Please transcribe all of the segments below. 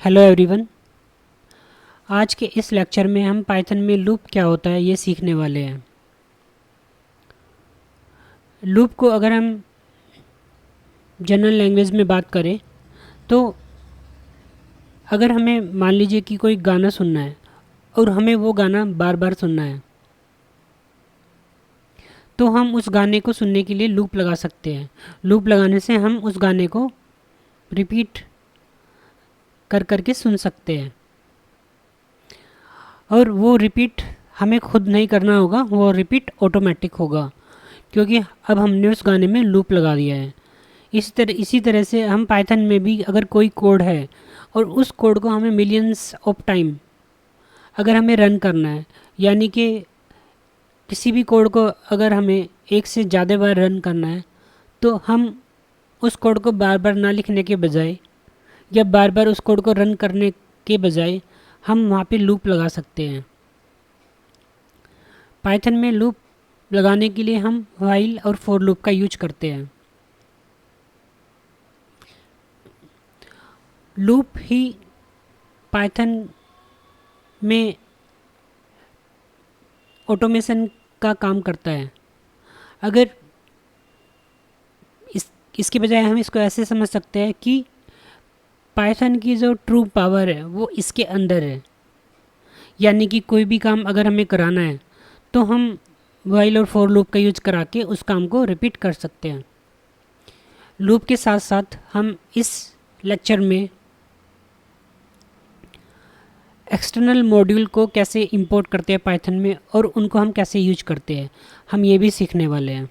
Hello everyone. आज के इस लेक्चर में हम पाइथन में लूप क्या होता है ये सीखने वाले हैं। लूप को अगर हम जनरल लैंग्वेज में बात करें तो अगर हमें मान लीजिए कि कोई गाना सुनना है और हमें वो गाना बार बार सुनना है तो हम उस गाने को सुनने के लिए लूप लगा सकते हैं। लूप लगाने से हम उस गाने को रिपीट कर कर के सुन सकते हैं और वो रिपीट हमें खुद नहीं करना होगा, वो रिपीट ऑटोमेटिक होगा क्योंकि अब हमने उस गाने में लूप लगा दिया है। इसी तरह से हम पाइथन में भी अगर कोई कोड है और उस कोड को हमें मिलियंस ऑफ टाइम अगर हमें रन करना है, यानी कि किसी भी कोड को अगर हमें एक से ज़्यादा बार रन करना है तो हम उस कोड को बार बार ना लिखने के बजाय या बार बार उस कोड को रन करने के बजाय हम वहाँ पे लूप लगा सकते हैं। पाइथन में लूप लगाने के लिए हम व्हाइल और फॉर लूप का यूज करते हैं। लूप ही पाइथन में ऑटोमेशन का काम करता है। अगर इसके बजाय हम इसको ऐसे समझ सकते हैं कि पाइथन की जो ट्रू पावर है वो इसके अंदर है, यानी कि कोई भी काम अगर हमें कराना है तो हम व्हाइल और फॉर लूप का यूज करा के उस काम को रिपीट कर सकते हैं। लूप के साथ साथ हम इस लेक्चर में एक्सटर्नल मॉड्यूल को कैसे इंपोर्ट करते हैं पाइथन में और उनको हम कैसे यूज करते हैं, हम ये भी सीखने वाले हैं।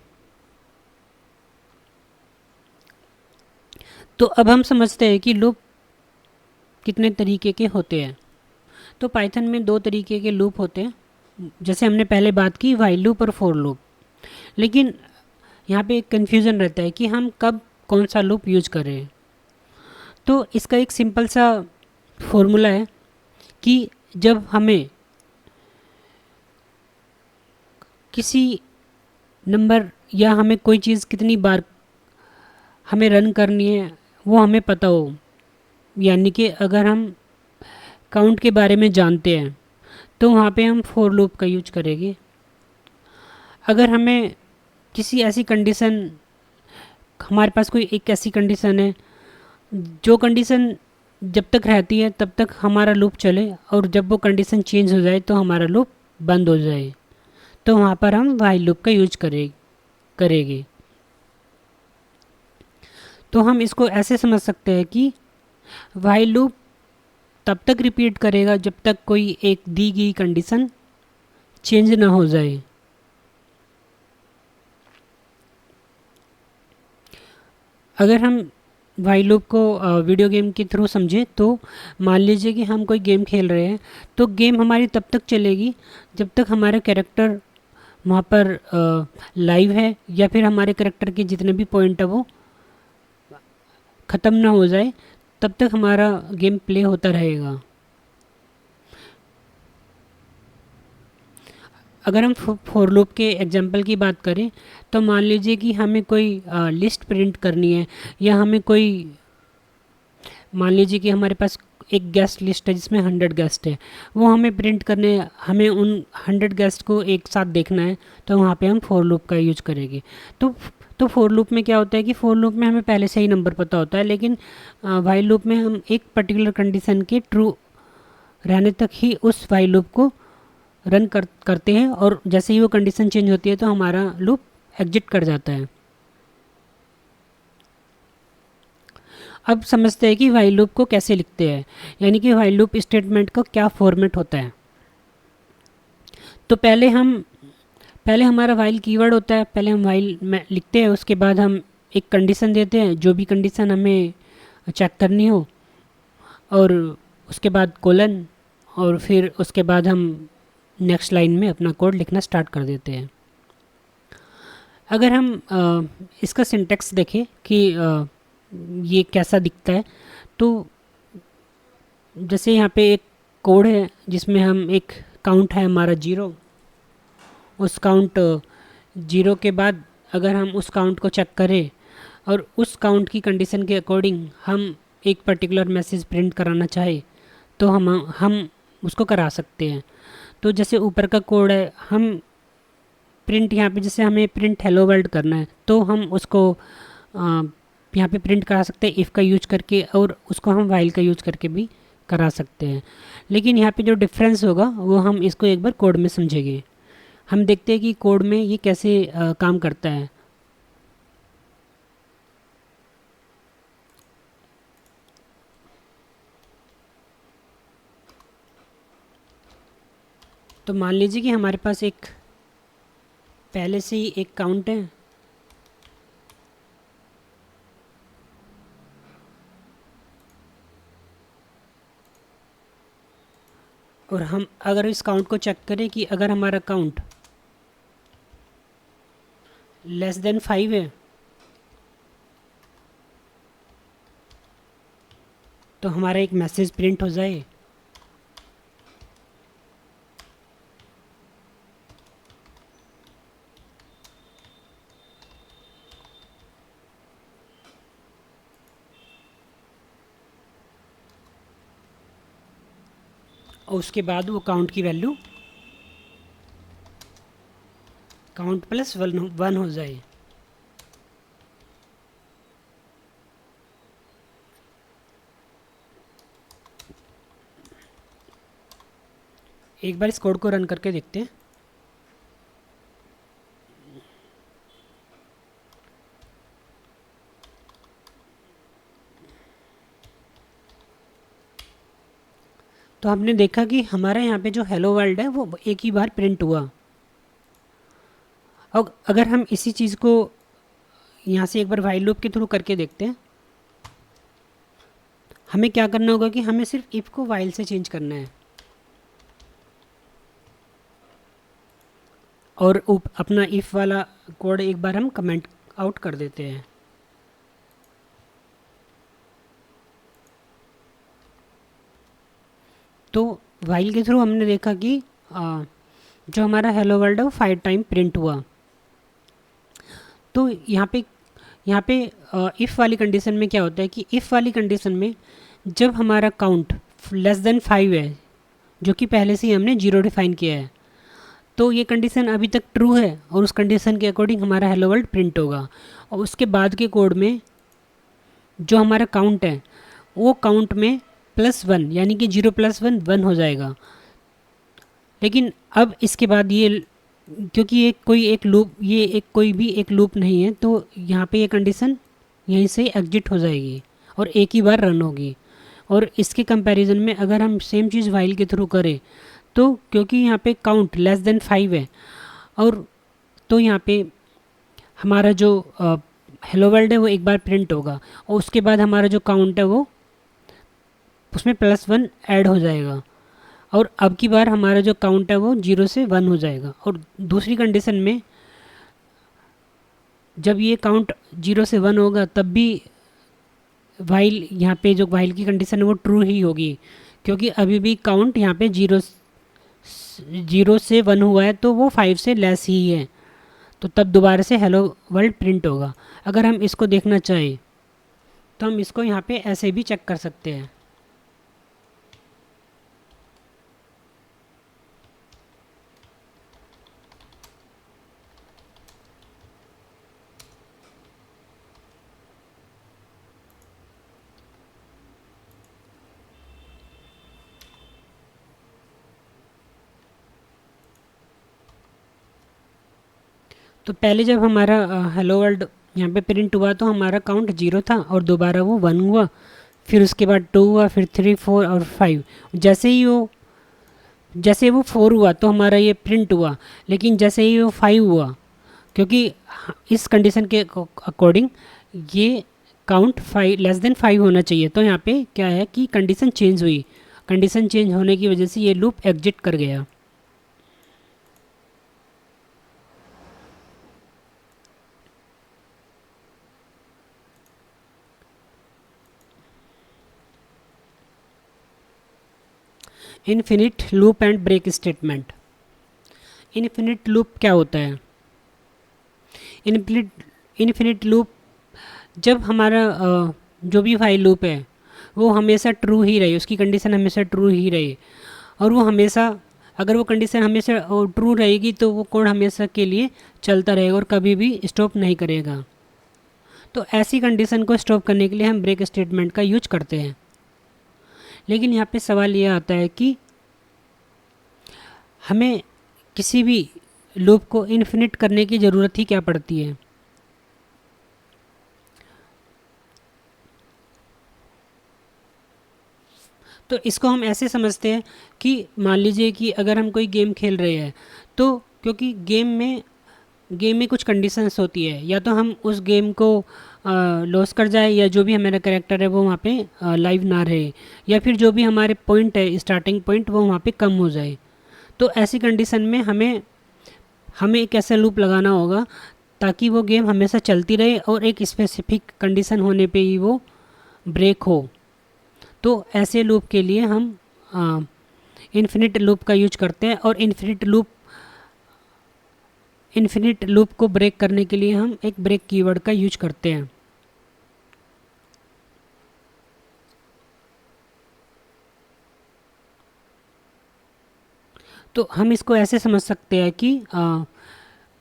तो अब हम समझते हैं कि लूप कितने तरीके के होते हैं। तो पाइथन में दो तरीके के लूप होते हैं, जैसे हमने पहले बात की व्हाइल लूप और फॉर लूप। लेकिन यहाँ पे एक कन्फ्यूज़न रहता है कि हम कब कौन सा लूप यूज कर रहे हैं। तो इसका एक सिंपल सा फॉर्मूला है कि जब हमें किसी नंबर या हमें कोई चीज़ कितनी बार हमें रन करनी है वो हमें पता हो, यानी कि अगर हम काउंट के बारे में जानते हैं तो वहाँ पे हम फॉर लूप का यूज करेंगे। अगर हमें किसी ऐसी कंडीशन, हमारे पास कोई एक ऐसी कंडीशन है जो कंडीशन जब तक रहती है तब तक हमारा लूप चले और जब वो कंडीशन चेंज हो जाए तो हमारा लूप बंद हो जाए, तो वहाँ पर हम व्हाइल लूप का यूज करेंगे। तो हम इसको ऐसे समझ सकते हैं कि व्हाइल लूप तब तक रिपीट करेगा जब तक कोई एक दी गई कंडीशन चेंज ना हो जाए। अगर हम व्हाइल लूप को वीडियो गेम के थ्रू समझें तो मान लीजिए कि हम कोई गेम खेल रहे हैं तो गेम हमारी तब तक चलेगी जब तक हमारा कैरेक्टर वहाँ पर लाइव है या फिर हमारे कैरेक्टर के जितने भी पॉइंट है वो ख़त्म ना हो जाए, तब तक हमारा गेम प्ले होता रहेगा। अगर हम फॉर लूप के एग्जांपल की बात करें तो मान लीजिए कि हमें कोई लिस्ट प्रिंट करनी है या हमें कोई, मान लीजिए कि हमारे पास एक गेस्ट लिस्ट है जिसमें 100 गेस्ट है, वो हमें प्रिंट करने, हमें उन 100 गेस्ट को एक साथ देखना है तो वहाँ पे हम फॉर लूप का यूज करेंगे। तो फॉर लूप में क्या होता है कि फॉर लूप में हमें पहले से ही नंबर पता होता है, लेकिन व्हाइल लूप में हम एक पर्टिकुलर कंडीशन के ट्रू रहने तक ही उस व्हाइल लूप को रन करते हैं और जैसे ही वो कंडीशन चेंज होती है तो हमारा लूप एग्जिट कर जाता है। अब समझते हैं कि व्हाइल लूप को कैसे लिखते हैं, यानी कि व्हाइल लूप स्टेटमेंट का क्या फॉर्मेट होता है। तो पहले हमारा व्हाइल कीवर्ड होता है, पहले हम व्हाइल में लिखते हैं, उसके बाद हम एक कंडीशन देते हैं जो भी कंडीशन हमें चेक करनी हो, और उसके बाद कोलन, और फिर उसके बाद हम नेक्स्ट लाइन में अपना कोड लिखना स्टार्ट कर देते हैं। अगर हम इसका सिंटेक्स देखें कि ये कैसा दिखता है, तो जैसे यहाँ पे एक कोड है जिसमें हम एक काउंट है हमारा 0, उस काउंट 0 के बाद अगर हम उस काउंट को चेक करें और उस काउंट की कंडीशन के अकॉर्डिंग हम एक पर्टिकुलर मैसेज प्रिंट कराना चाहे तो हम उसको करा सकते हैं। तो जैसे ऊपर का कोड है, हम प्रिंट यहाँ पे जैसे हमें प्रिंट हेलो वर्ल्ड करना है तो हम उसको यहाँ पे प्रिंट करा सकते हैं इफ़ का यूज करके, और उसको हम वाइल का यूज करके भी करा सकते हैं। लेकिन यहाँ पे जो डिफरेंस होगा वो हम इसको एक बार कोड में समझेंगे। हम देखते हैं कि कोड में ये कैसे काम करता है। तो मान लीजिए कि हमारे पास एक पहले से ही एक काउंट है, और हम अगर इस काउंट को चेक करें कि अगर हमारा काउंट लेस देन 5 है तो हमारा एक मैसेज प्रिंट हो जाए। और उसके बाद वो काउंट की वैल्यू काउंट प्लस वन हो जाए। एक बार इस कोड को रन करके देखते हैं। तो हमने देखा कि हमारे यहाँ पे जो हेलो वर्ल्ड है वो एक ही बार प्रिंट हुआ। और अगर हम इसी चीज़ को यहाँ से एक बार वाइल लूप के थ्रू करके देखते हैं, हमें क्या करना होगा कि हमें सिर्फ इफ़ को वाइल से चेंज करना है और अपना इफ़ वाला कोड एक बार हम कमेंट आउट कर देते हैं। तो वाइल के थ्रू हमने देखा कि जो हमारा हेलो वर्ल्ड है वो 5 टाइम प्रिंट हुआ। तो यहाँ पे इफ़ वाली कंडीशन में क्या होता है कि इफ़ वाली कंडीशन में जब हमारा काउंट लेस देन 5 है, जो कि पहले से ही हमने 0 डिफाइन किया है, तो ये कंडीशन अभी तक ट्रू है और उस कंडीशन के अकॉर्डिंग हमारा हेलो वर्ल्ड प्रिंट होगा। और उसके बाद के कोड में जो हमारा काउंट है वो काउंट में +1 यानी कि 0 + 1 1 हो जाएगा। लेकिन अब इसके बाद ये, क्योंकि ये कोई एक लूप, ये एक कोई भी एक लूप नहीं है, तो यहाँ पे ये कंडीशन यहीं से एग्जिट हो जाएगी और एक ही बार रन होगी। और इसके कंपैरिजन में अगर हम सेम चीज़ वाइल के थ्रू करें तो क्योंकि यहाँ पे काउंट लेस देन 5 है, और तो यहाँ पे हमारा जो हेलो वर्ल्ड है वो एक बार प्रिंट होगा और उसके बाद हमारा जो काउंट है वो उसमें +1 ऐड हो जाएगा और अब की बार हमारा जो काउंट है वो 0 से 1 हो जाएगा। और दूसरी कंडीशन में जब ये काउंट 0 से 1 होगा तब भी वाइल, यहाँ पे जो वाइल की कंडीशन है वो ट्रू ही होगी, क्योंकि अभी भी काउंट यहाँ पे 0 से 1 हुआ है तो वो 5 से लेस ही है, तो तब दोबारा से हेलो वर्ल्ड प्रिंट होगा। अगर हम इसको देखना चाहें तो हम इसको यहाँ पे ऐसे भी चेक कर सकते हैं। तो पहले जब हमारा हेलो वर्ल्ड यहाँ पे प्रिंट हुआ तो हमारा काउंट 0 था और दोबारा वो 1 हुआ, फिर उसके बाद 2 हुआ, फिर 3 4 और 5। जैसे वो 4 हुआ तो हमारा ये प्रिंट हुआ, लेकिन जैसे ही वो 5 हुआ, क्योंकि इस कंडीशन के अकॉर्डिंग ये काउंट 5 लेस देन 5 होना चाहिए, तो यहाँ पे क्या है कि कंडीशन चेंज हुई। कंडीशन चेंज होने की वजह से ये लूप एग्जिट कर गया। Infinite loop and break statement. Infinite loop क्या होता है? इन्फिनिट लूप जब हमारा जो भी वाइल लूप है वो हमेशा ट्रू ही रहे, उसकी कंडीशन हमेशा ट्रू ही रहे, और वो हमेशा, अगर वो कंडीशन हमेशा ट्रू रहेगी तो वो कोड हमेशा के लिए चलता रहेगा और कभी भी स्टॉप नहीं करेगा। तो ऐसी कंडीशन को स्टॉप करने के लिए हम ब्रेक स्टेटमेंट का यूज करते हैं। लेकिन यहाँ पे सवाल ये आता है कि हमें किसी भी लूप को इन्फिनिट करने की ज़रूरत ही क्या पड़ती है। तो इसको हम ऐसे समझते हैं कि मान लीजिए कि अगर हम कोई गेम खेल रहे हैं, तो क्योंकि गेम में कुछ कंडीशंस होती है, या तो हम उस गेम को लॉस कर जाए, या जो भी हमारा करेक्टर है वो वहाँ पे लाइव ना रहे, या फिर जो भी हमारे पॉइंट है स्टार्टिंग पॉइंट वो वहाँ पे कम हो जाए। तो ऐसी कंडीशन में हमें हमें एक ऐसा लूप लगाना होगा ताकि वो गेम हमेशा चलती रहे और एक स्पेसिफिक कंडीशन होने पे ही वो ब्रेक हो। तो ऐसे लूप के लिए हम इन्फिनिट लूप का यूज करते हैं, और इन्फिनिट लूप को ब्रेक करने के लिए हम एक ब्रेक कीवर्ड का यूज करते हैं। तो हम इसको ऐसे समझ सकते हैं कि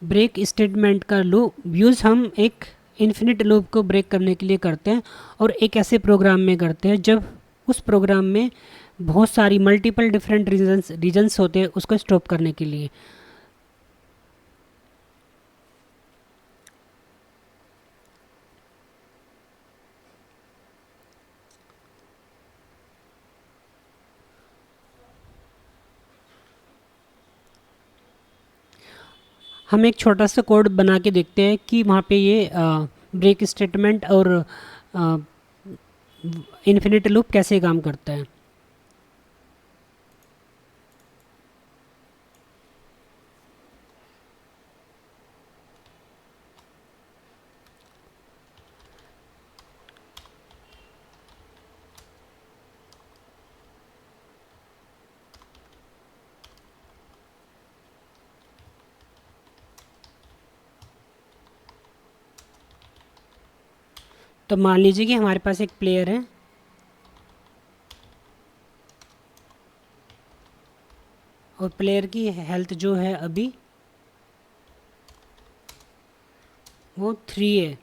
ब्रेक स्टेटमेंट का लूप यूज़ हम एक इन्फिनिट लूप को ब्रेक करने के लिए करते हैं, और एक ऐसे प्रोग्राम में करते हैं जब उस प्रोग्राम में बहुत सारी मल्टीपल डिफरेंट रीजन्स होते हैं उसको स्टॉप करने के लिए। हम एक छोटा सा कोड बना के देखते हैं कि वहाँ पे ये ब्रेक स्टेटमेंट और इन्फिनिट लूप कैसे काम करता है। तो मान लीजिए कि हमारे पास एक प्लेयर है, और प्लेयर की हेल्थ जो है अभी वो 3 है।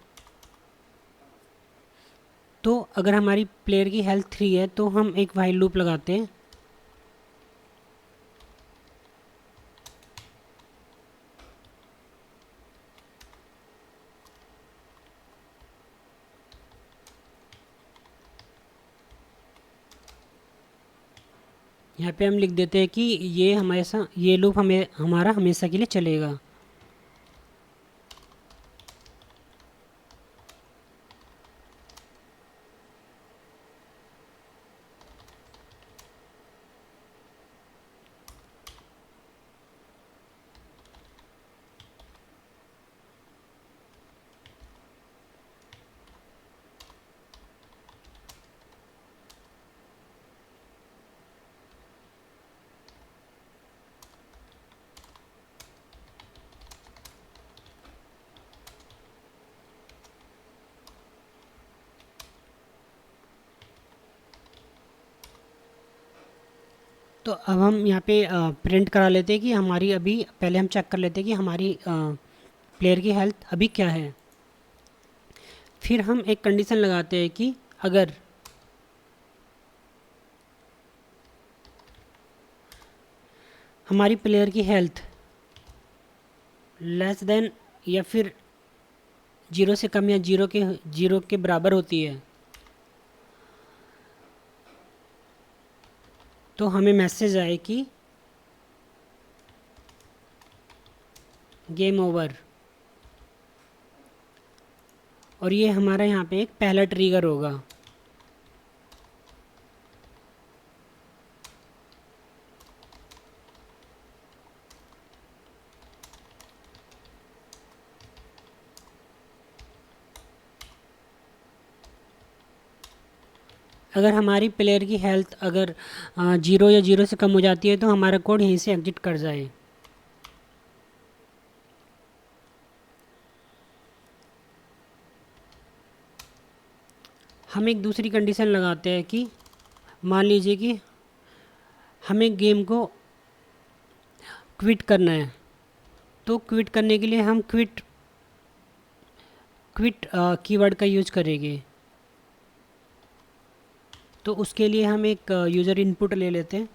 तो अगर हमारी प्लेयर की हेल्थ 3 है तो हम एक व्हाइल लूप लगाते हैं। यहाँ पे हम लिख देते हैं कि ये लूप हमारा हमेशा के लिए चलेगा। तो अब हम यहाँ पे प्रिंट करा लेते हैं कि हमारी अभी, पहले हम चेक कर लेते हैं कि हमारी प्लेयर की हेल्थ अभी क्या है। फिर हम एक कंडीशन लगाते हैं कि अगर हमारी प्लेयर की हेल्थ लेस देन या फिर 0 से कम या जीरो के बराबर होती है, तो हमें मैसेज आए कि गेम ओवर। और ये हमारा यहाँ पे एक पहला ट्रिगर होगा। अगर हमारी प्लेयर की हेल्थ अगर 0 या 0 से कम हो जाती है तो हमारा कोड यहीं से एग्जिट कर जाए। हम एक दूसरी कंडीशन लगाते हैं कि मान लीजिए कि हमें गेम को क्विट करना है, तो क्विट करने के लिए हम क्विट क्विट कीवर्ड का यूज करेंगे। तो उसके लिए हम एक यूज़र इनपुट ले लेते हैं।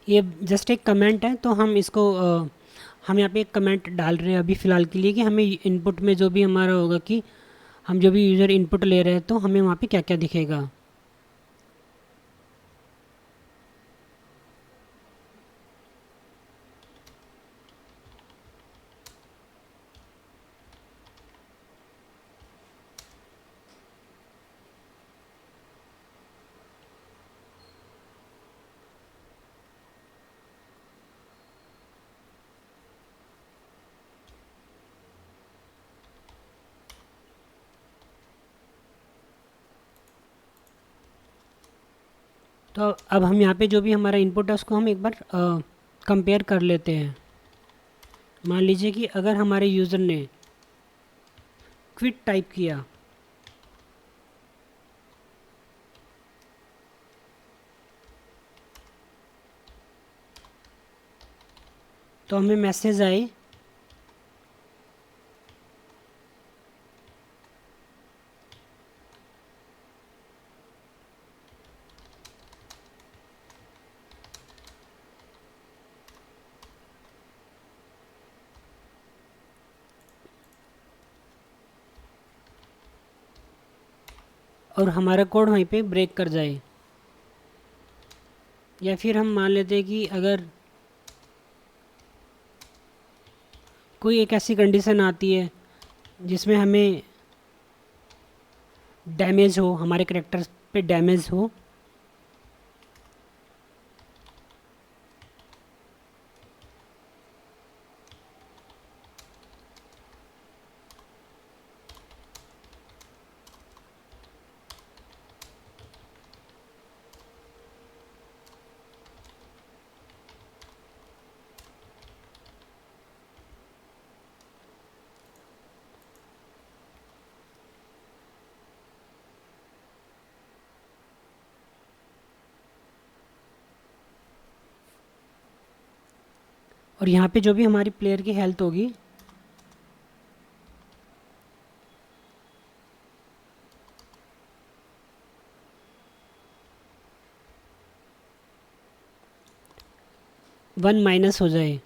ये जस्ट एक कमेंट है, तो हम इसको हम यहाँ पे एक कमेंट डाल रहे हैं अभी फ़िलहाल के लिए कि हमें इनपुट में जो भी हमारा होगा कि हम जो भी यूज़र इनपुट ले रहे हैं तो हमें वहाँ पे क्या क्या दिखेगा। तो अब हम यहाँ पे जो भी हमारा इनपुट है उसको हम एक बार कंपेयर कर लेते हैं। मान लीजिए कि अगर हमारे यूज़र ने क्विट टाइप किया तो हमें मैसेज आए और हमारा कोड वहीं पे ब्रेक कर जाए। या फिर हम मान लेते हैं कि अगर कोई एक ऐसी कंडीशन आती है जिसमें हमें डैमेज हो, हमारे करेक्टर पे डैमेज हो, और यहाँ पे जो भी हमारी प्लेयर की हेल्थ होगी वन माइनस हो जाए।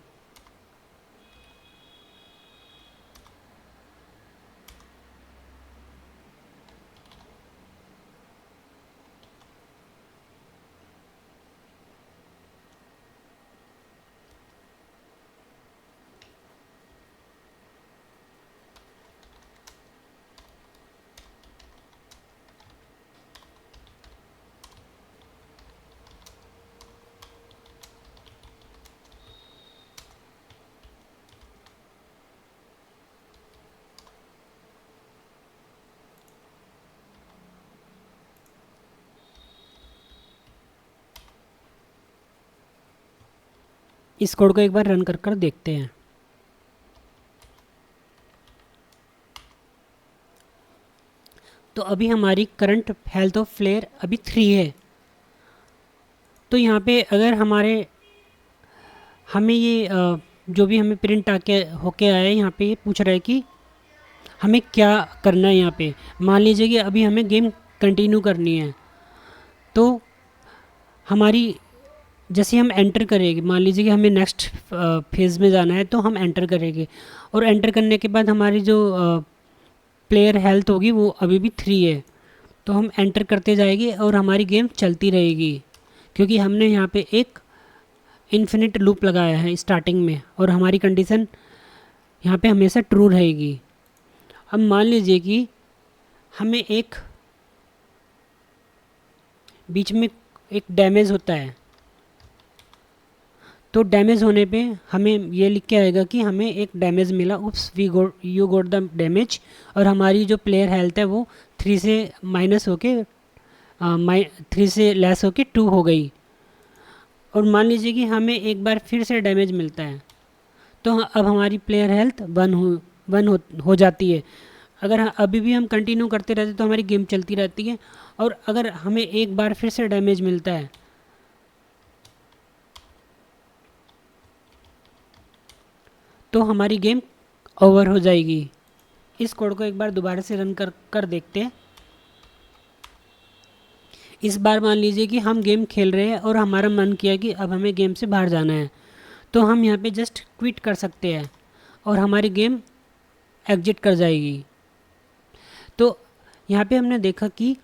इस कोड को एक बार रन कर देखते हैं। तो अभी हमारी करंट हेल्थ ऑफ प्लेयर अभी 3 है। तो यहाँ पे अगर हमें ये जो भी हमें प्रिंट आके होके आया है, यहाँ पे ये पूछ रहा है कि हमें क्या करना है। यहाँ पे मान लीजिए कि अभी हमें गेम कंटिन्यू करनी है, तो हमारी जैसे हम एंटर करेंगे, मान लीजिए कि हमें नेक्स्ट फेज़ में जाना है तो हम एंटर करेंगे, और एंटर करने के बाद हमारी जो प्लेयर हेल्थ होगी वो अभी भी 3 है। तो हम एंटर करते जाएंगे और हमारी गेम चलती रहेगी, क्योंकि हमने यहाँ पे एक इन्फिनिट लूप लगाया है स्टार्टिंग में, और हमारी कंडीशन यहाँ पे हमेशा ट्रू रहेगी। अब मान लीजिए कि हमें एक बीच में एक डैमेज होता है, तो डैमेज होने पे हमें ये लिख के आएगा कि हमें एक डैमेज मिला, oops we go you got the damage, और हमारी जो प्लेयर हेल्थ है वो 3 से माइनस होके 3 से लेस होके 2 हो गई। और मान लीजिए कि हमें एक बार फिर से डैमेज मिलता है, तो अब हमारी प्लेयर हेल्थ 1 हो जाती है। अगर अभी भी हम कंटिन्यू करते रहते तो हमारी गेम चलती रहती है, और अगर हमें एक बार फिर से डैमेज मिलता है तो हमारी गेम ओवर हो जाएगी। इस कोड को एक बार दोबारा से रन कर कर देखते हैं। इस बार मान लीजिए कि हम गेम खेल रहे हैं और हमारा मन किया कि अब हमें गेम से बाहर जाना है, तो हम यहाँ पे जस्ट क्विट कर सकते हैं और हमारी गेम एग्जिट कर जाएगी। तो यहाँ पे हमने देखा कि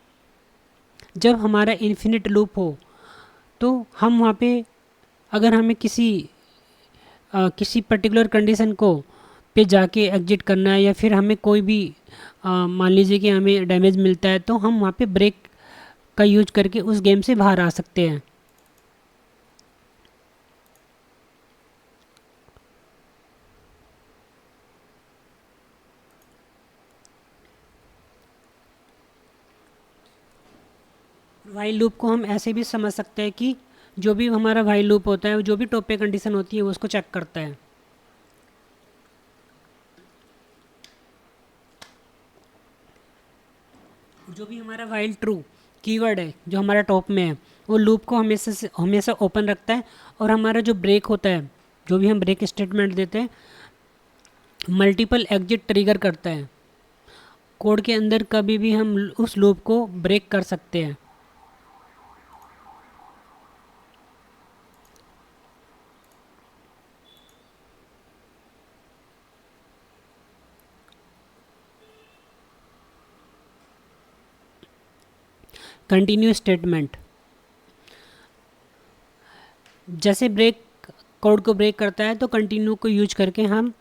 जब हमारा इन्फिनिट लूप हो तो हम वहाँ पे अगर हमें किसी पर्टिकुलर कंडीशन को पे जाके एग्जिट करना है, या फिर हमें कोई भी मान लीजिए कि हमें डैमेज मिलता है, तो हम वहाँ पे ब्रेक का यूज करके उस गेम से बाहर आ सकते हैं। वाइल लूप को हम ऐसे भी समझ सकते हैं कि जो भी हमारा वाइल लूप होता है, जो भी टॉप पे कंडीशन होती है वो उसको चेक करता है। जो भी हमारा वाइल ट्रू कीवर्ड है जो हमारा टॉप में है, वो लूप को हमेशा ओपन रखता है। और हमारा जो ब्रेक होता है, जो भी हम ब्रेक स्टेटमेंट देते हैं, मल्टीपल एग्जिट ट्रिगर करता है। कोड के अंदर कभी भी हम उस लूप को ब्रेक कर सकते हैं। कंटिन्यू स्टेटमेंट जैसे ब्रेक कोड को ब्रेक करता है, तो कंटिन्यू को यूज करके हम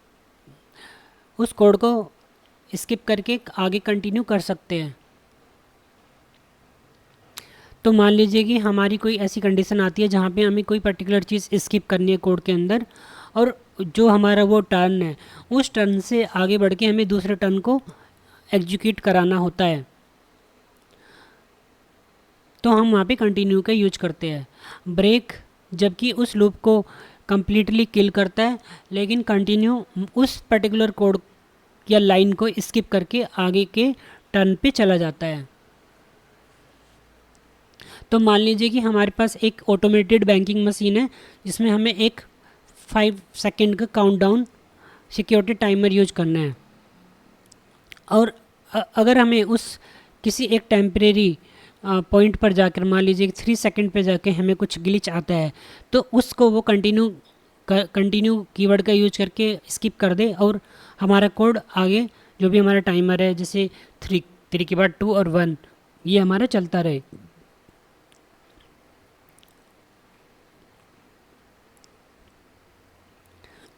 उस कोड को स्किप करके आगे कंटिन्यू कर सकते हैं। तो मान लीजिए कि हमारी कोई ऐसी कंडीशन आती है जहाँ पे हमें कोई पर्टिकुलर चीज़ स्किप करनी है कोड के अंदर, और जो हमारा वो टर्न है, उस टर्न से आगे बढ़ के हमें दूसरे टर्न को एग्जीक्यूट कराना होता है, तो हम वहाँ पे कंटिन्यू का यूज करते हैं। ब्रेक जबकि उस लूप को कम्प्लीटली किल करता है, लेकिन कंटिन्यू उस पर्टिकुलर कोड या लाइन को स्किप करके आगे के टर्न पे चला जाता है। तो मान लीजिए कि हमारे पास एक ऑटोमेटेड बैंकिंग मशीन है जिसमें हमें एक 5 सेकेंड का काउंटडाउन सिक्योरिटी टाइमर यूज करना है, और अगर हमें उस किसी एक टेम्परेरी पॉइंट पर जाकर मान लीजिए 3 सेकेंड पे जाके हमें कुछ ग्लिच आता है, तो उसको वो कंटिन्यू कीवर्ड का यूज करके स्किप कर दे, और हमारा कोड आगे जो भी हमारा टाइमर है, जैसे 3 के बाद 2 और 1, ये हमारा चलता रहे।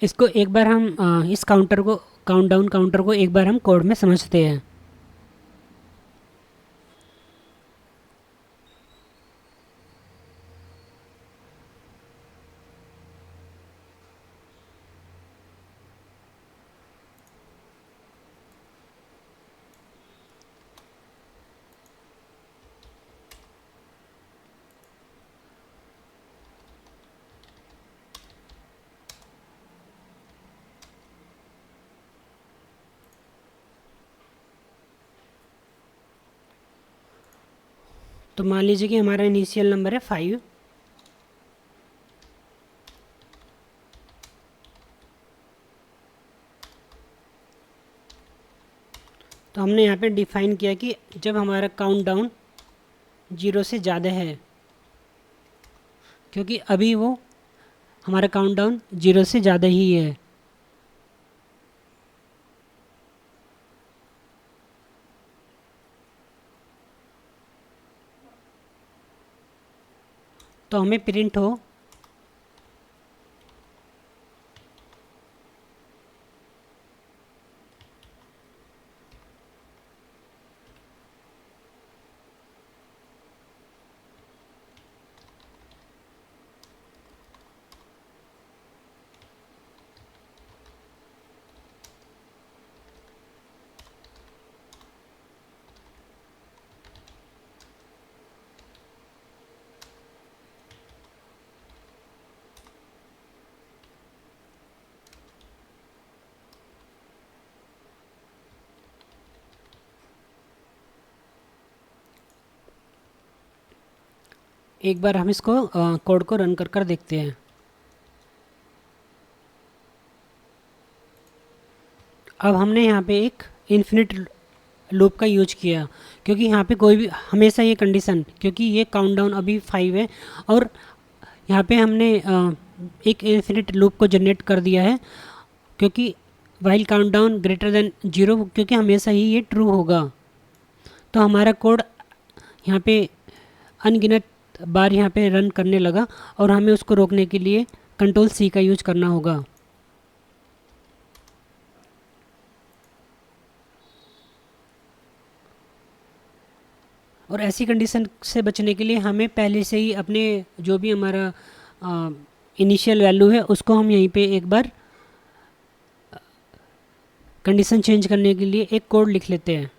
इसको एक बार हम इस काउंटडाउन काउंटर को एक बार हम कोड में समझते हैं। तो मान लीजिए कि हमारा इनिशियल नंबर है 5, तो हमने यहाँ पे डिफाइन किया कि जब हमारा काउंटडाउन 0 से ज़्यादा है, क्योंकि अभी वो हमारा काउंटडाउन 0 से ज़्यादा ही है। तो हमें प्रिंट हो एक बार हम इसको कोड को रन कर देखते हैं। अब हमने यहाँ पे एक इन्फिनिट लूप का यूज किया, क्योंकि यहाँ पे कोई भी हमेशा ये कंडीशन, क्योंकि ये काउंटडाउन अभी 5 है और यहाँ पे हमने एक इन्फिनिट लूप को जनरेट कर दिया है, क्योंकि वाइल काउंटडाउन ग्रेटर देन 0, क्योंकि हमेशा ही ये ट्रू होगा। तो हमारा कोड यहाँ पे अनगिनत बार यहाँ पे रन करने लगा और हमें उसको रोकने के लिए कंट्रोल सी का यूज करना होगा। और ऐसी कंडीशन से बचने के लिए हमें पहले से ही अपने जो भी हमारा इनिशियल वैल्यू है उसको हम यहीं पे एक बार कंडीशन चेंज करने के लिए एक कोड लिख लेते हैं।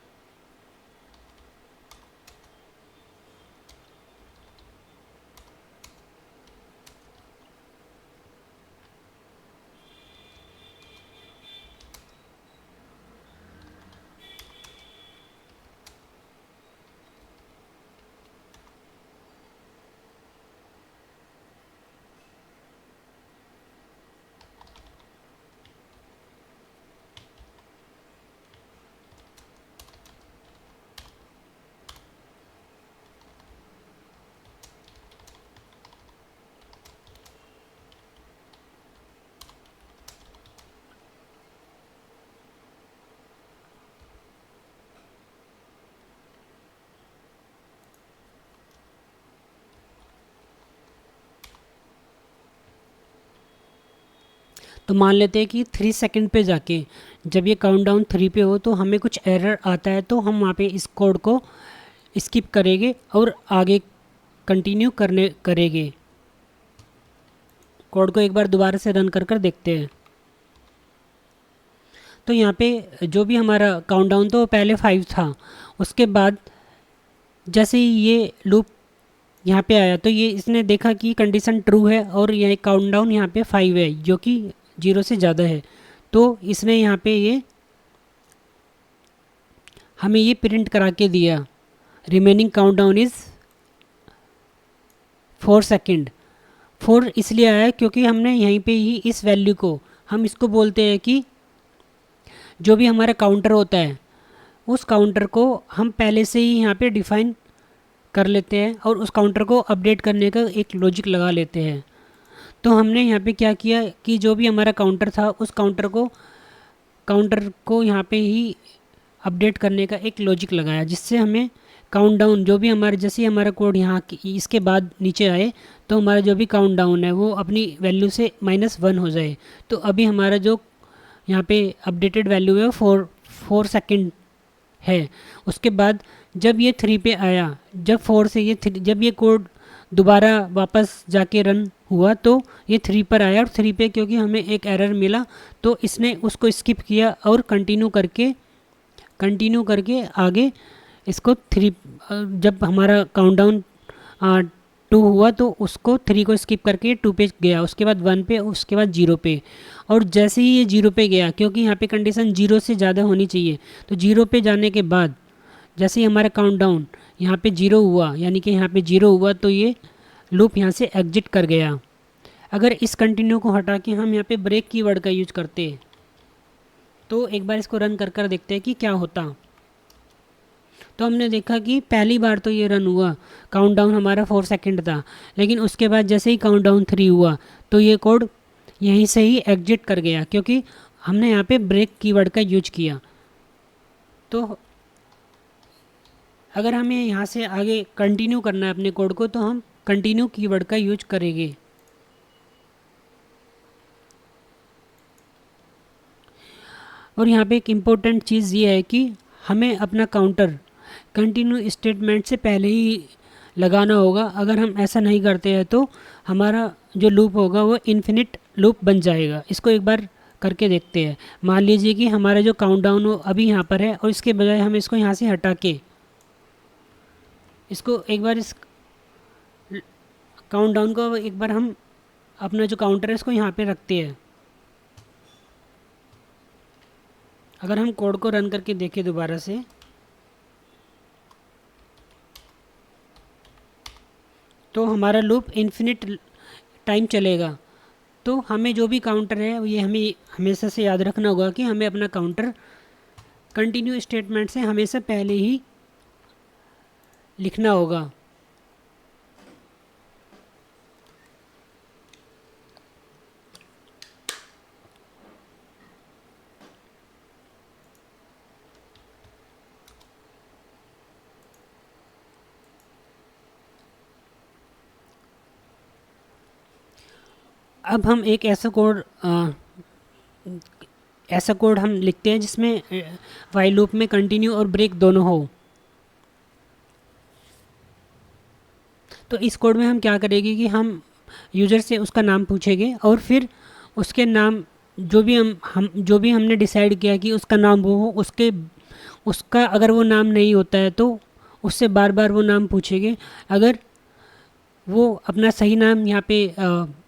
तो मान लेते हैं कि 3 सेकंड पे जाके जब ये काउंटडाउन 3 पे हो तो हमें कुछ एरर आता है, तो हम वहाँ पे इस कोड को स्किप करेंगे और आगे कंटिन्यू करेंगे। कोड को एक बार दोबारा से रन कर देखते हैं। तो यहाँ पे जो भी हमारा काउंटडाउन था वो पहले 5 था, उसके बाद जैसे ही ये लूप यहाँ पे आया तो ये इसने देखा कि कंडीशन ट्रू है और ये काउंटडाउन यहाँ पे 5 है जो कि 0 से ज़्यादा है। तो इसने यहाँ पे ये हमें ये प्रिंट करा के दिया, रिमेनिंग काउंटडाउन इज़ 4 सेकेंड। 4 इसलिए आया क्योंकि हमने यहीं पे ही इस वैल्यू को, हम इसको बोलते हैं कि जो भी हमारा काउंटर होता है उस काउंटर को हम पहले से ही यहाँ पे डिफ़ाइन कर लेते हैं और उस काउंटर को अपडेट करने का एक लॉजिक लगा लेते हैं। तो हमने यहाँ पे क्या किया कि जो भी हमारा काउंटर था उस काउंटर को यहाँ पे ही अपडेट करने का एक लॉजिक लगाया, जिससे हमें काउंटडाउन जो भी हमारे, जैसे हमारा कोड यहाँ इसके बाद नीचे आए तो हमारा जो भी काउंटडाउन है वो अपनी वैल्यू से -1 हो जाए। तो अभी हमारा जो यहाँ पे अपडेटेड वैल्यू है 4 सेकेंड है। उसके बाद जब ये 3 पे आया, जब 4 से ये 3, जब ये कोड दोबारा वापस जाके रन हुआ तो ये 3 पर आया और 3 पे क्योंकि हमें एक एरर मिला तो इसने उसको स्किप किया और कंटिन्यू करके आगे इसको 3, जब हमारा काउंटडाउन 2 हुआ तो उसको 3 को स्किप करके 2 पे गया, उसके बाद 1 पे, उसके बाद 0 पे। और जैसे ही ये 0 पे गया, क्योंकि यहाँ पे कंडीशन 0 से ज़्यादा होनी चाहिए, तो 0 पे जाने के बाद जैसे ही हमारा काउंटडाउन यहाँ पे 0 हुआ, यानी कि यहाँ पे 0 हुआ तो ये लूप यहाँ से एग्जिट कर गया। अगर इस कंटिन्यू को हटा के हम यहाँ पे ब्रेक कीवर्ड का यूज करते तो एक बार इसको रन कर देखते हैं कि क्या होता। तो हमने देखा कि पहली बार तो ये रन हुआ, काउंटडाउन हमारा 4 सेकंड था, लेकिन उसके बाद जैसे ही काउंटडाउन 3 हुआ तो ये कोड यहीं से ही एग्जिट कर गया, क्योंकि हमने यहाँ पे ब्रेक कीवर्ड का यूज किया। तो अगर हमें यहाँ से आगे कंटिन्यू करना है अपने कोड को तो हम कंटिन्यू कीवर्ड का यूज करेंगे। और यहाँ पे एक इम्पोर्टेंट चीज़ ये है कि हमें अपना काउंटर कंटिन्यू स्टेटमेंट से पहले ही लगाना होगा। अगर हम ऐसा नहीं करते हैं तो हमारा जो लूप होगा वो इन्फिनिट लूप बन जाएगा। इसको एक बार करके देखते हैं। मान लीजिए कि हमारा जो काउंटडाउन हो अभी यहाँ पर है और इसके बजाय हम इसको यहाँ से हटा के इसको एक बार इस काउंटडाउन को एक बार हम अपना जो काउंटर है इसको यहाँ पे रखते हैं। अगर हम कोड को रन करके देखें दोबारा से तो हमारा लूप इन्फिनिट टाइम चलेगा। तो हमें जो भी काउंटर है ये हमें हमेशा से याद रखना होगा कि हमें अपना काउंटर कंटिन्यू स्टेटमेंट से हमेशा पहले ही लिखना होगा। अब हम एक ऐसा कोड हम लिखते हैं जिसमें वाइल लूप में कंटिन्यू और ब्रेक दोनों हो। तो इस कोड में हम क्या करेंगे कि हम यूज़र से उसका नाम पूछेंगे और फिर उसके नाम जो भी हमने डिसाइड किया कि उसका नाम वो हो, उसका अगर वो नाम नहीं होता है तो उससे बार बार वो नाम पूछेंगे। अगर वो अपना सही नाम यहाँ पे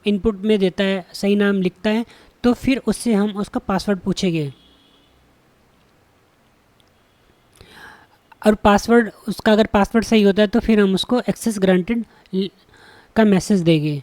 इनपुट में देता है, सही नाम लिखता है, तो फिर उससे हम उसका पासवर्ड पूछेंगे और पासवर्ड उसका अगर पासवर्ड सही होता है तो फिर हम उसको एक्सेस ग्रांटेड का मैसेज देंगे।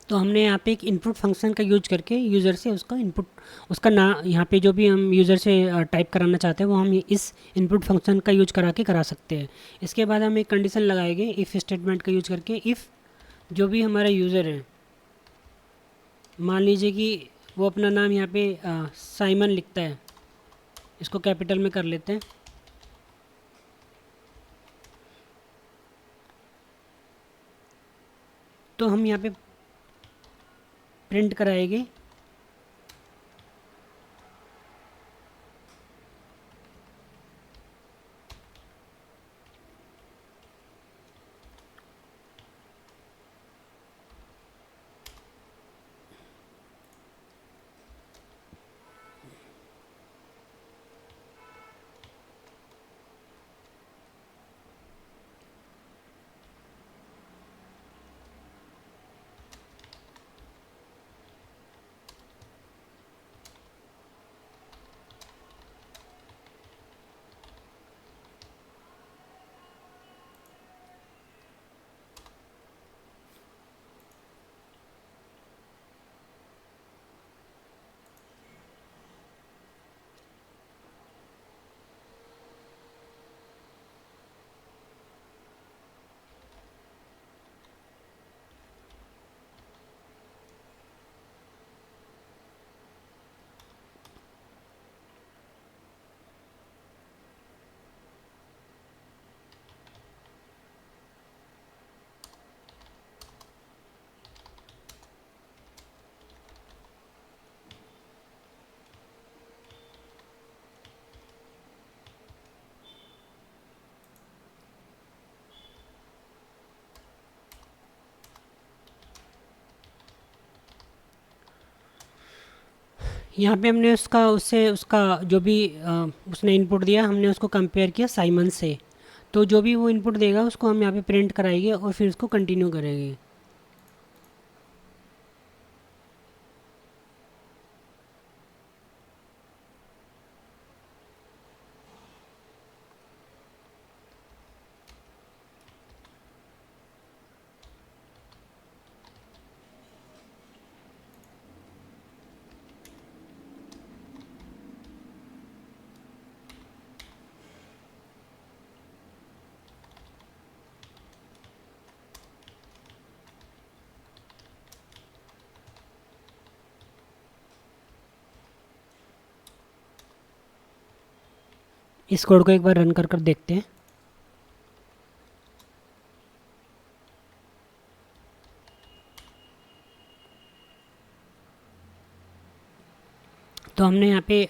तो हमने यहाँ पे एक इनपुट फंक्शन का यूज करके यूज़र से उसका इनपुट उसका ना यहाँ पे जो भी हम यूज़र से टाइप कराना चाहते हैं वो हम इस इनपुट फंक्शन का यूज करा के करा सकते हैं। इसके बाद हम एक कंडीशन लगाएंगे इफ़ स्टेटमेंट का यूज करके। इफ़ जो भी हमारा यूज़र है, मान लीजिए कि वो अपना नाम यहाँ पे साइमन लिखता है, इसको कैपिटल में कर लेते हैं। तो हम यहाँ पे प्रिंट कराएंगे यहाँ पे हमने उससे उसका जो भी उसने इनपुट दिया हमने उसको कंपेयर किया साइमन से। तो जो भी वो इनपुट देगा उसको हम यहाँ पे प्रिंट कराएंगे और फिर उसको कंटिन्यू करेंगे। इस कोड को एक बार रन कर देखते हैं। तो हमने यहाँ पे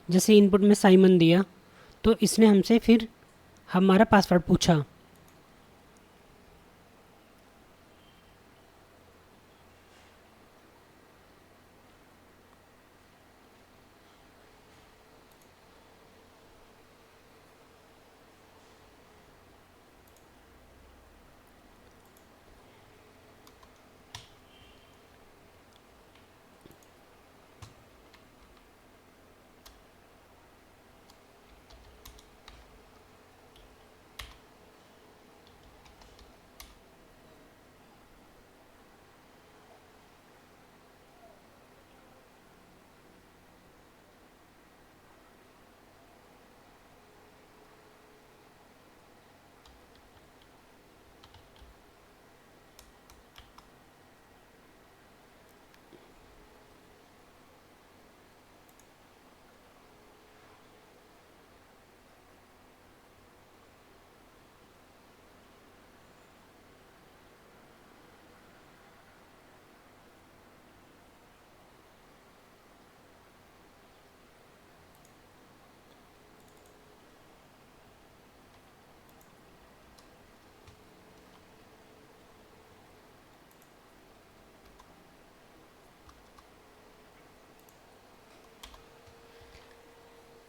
जैसे इनपुट में साइमन दिया तो इसने हमसे फिर हमारा पासवर्ड पूछा।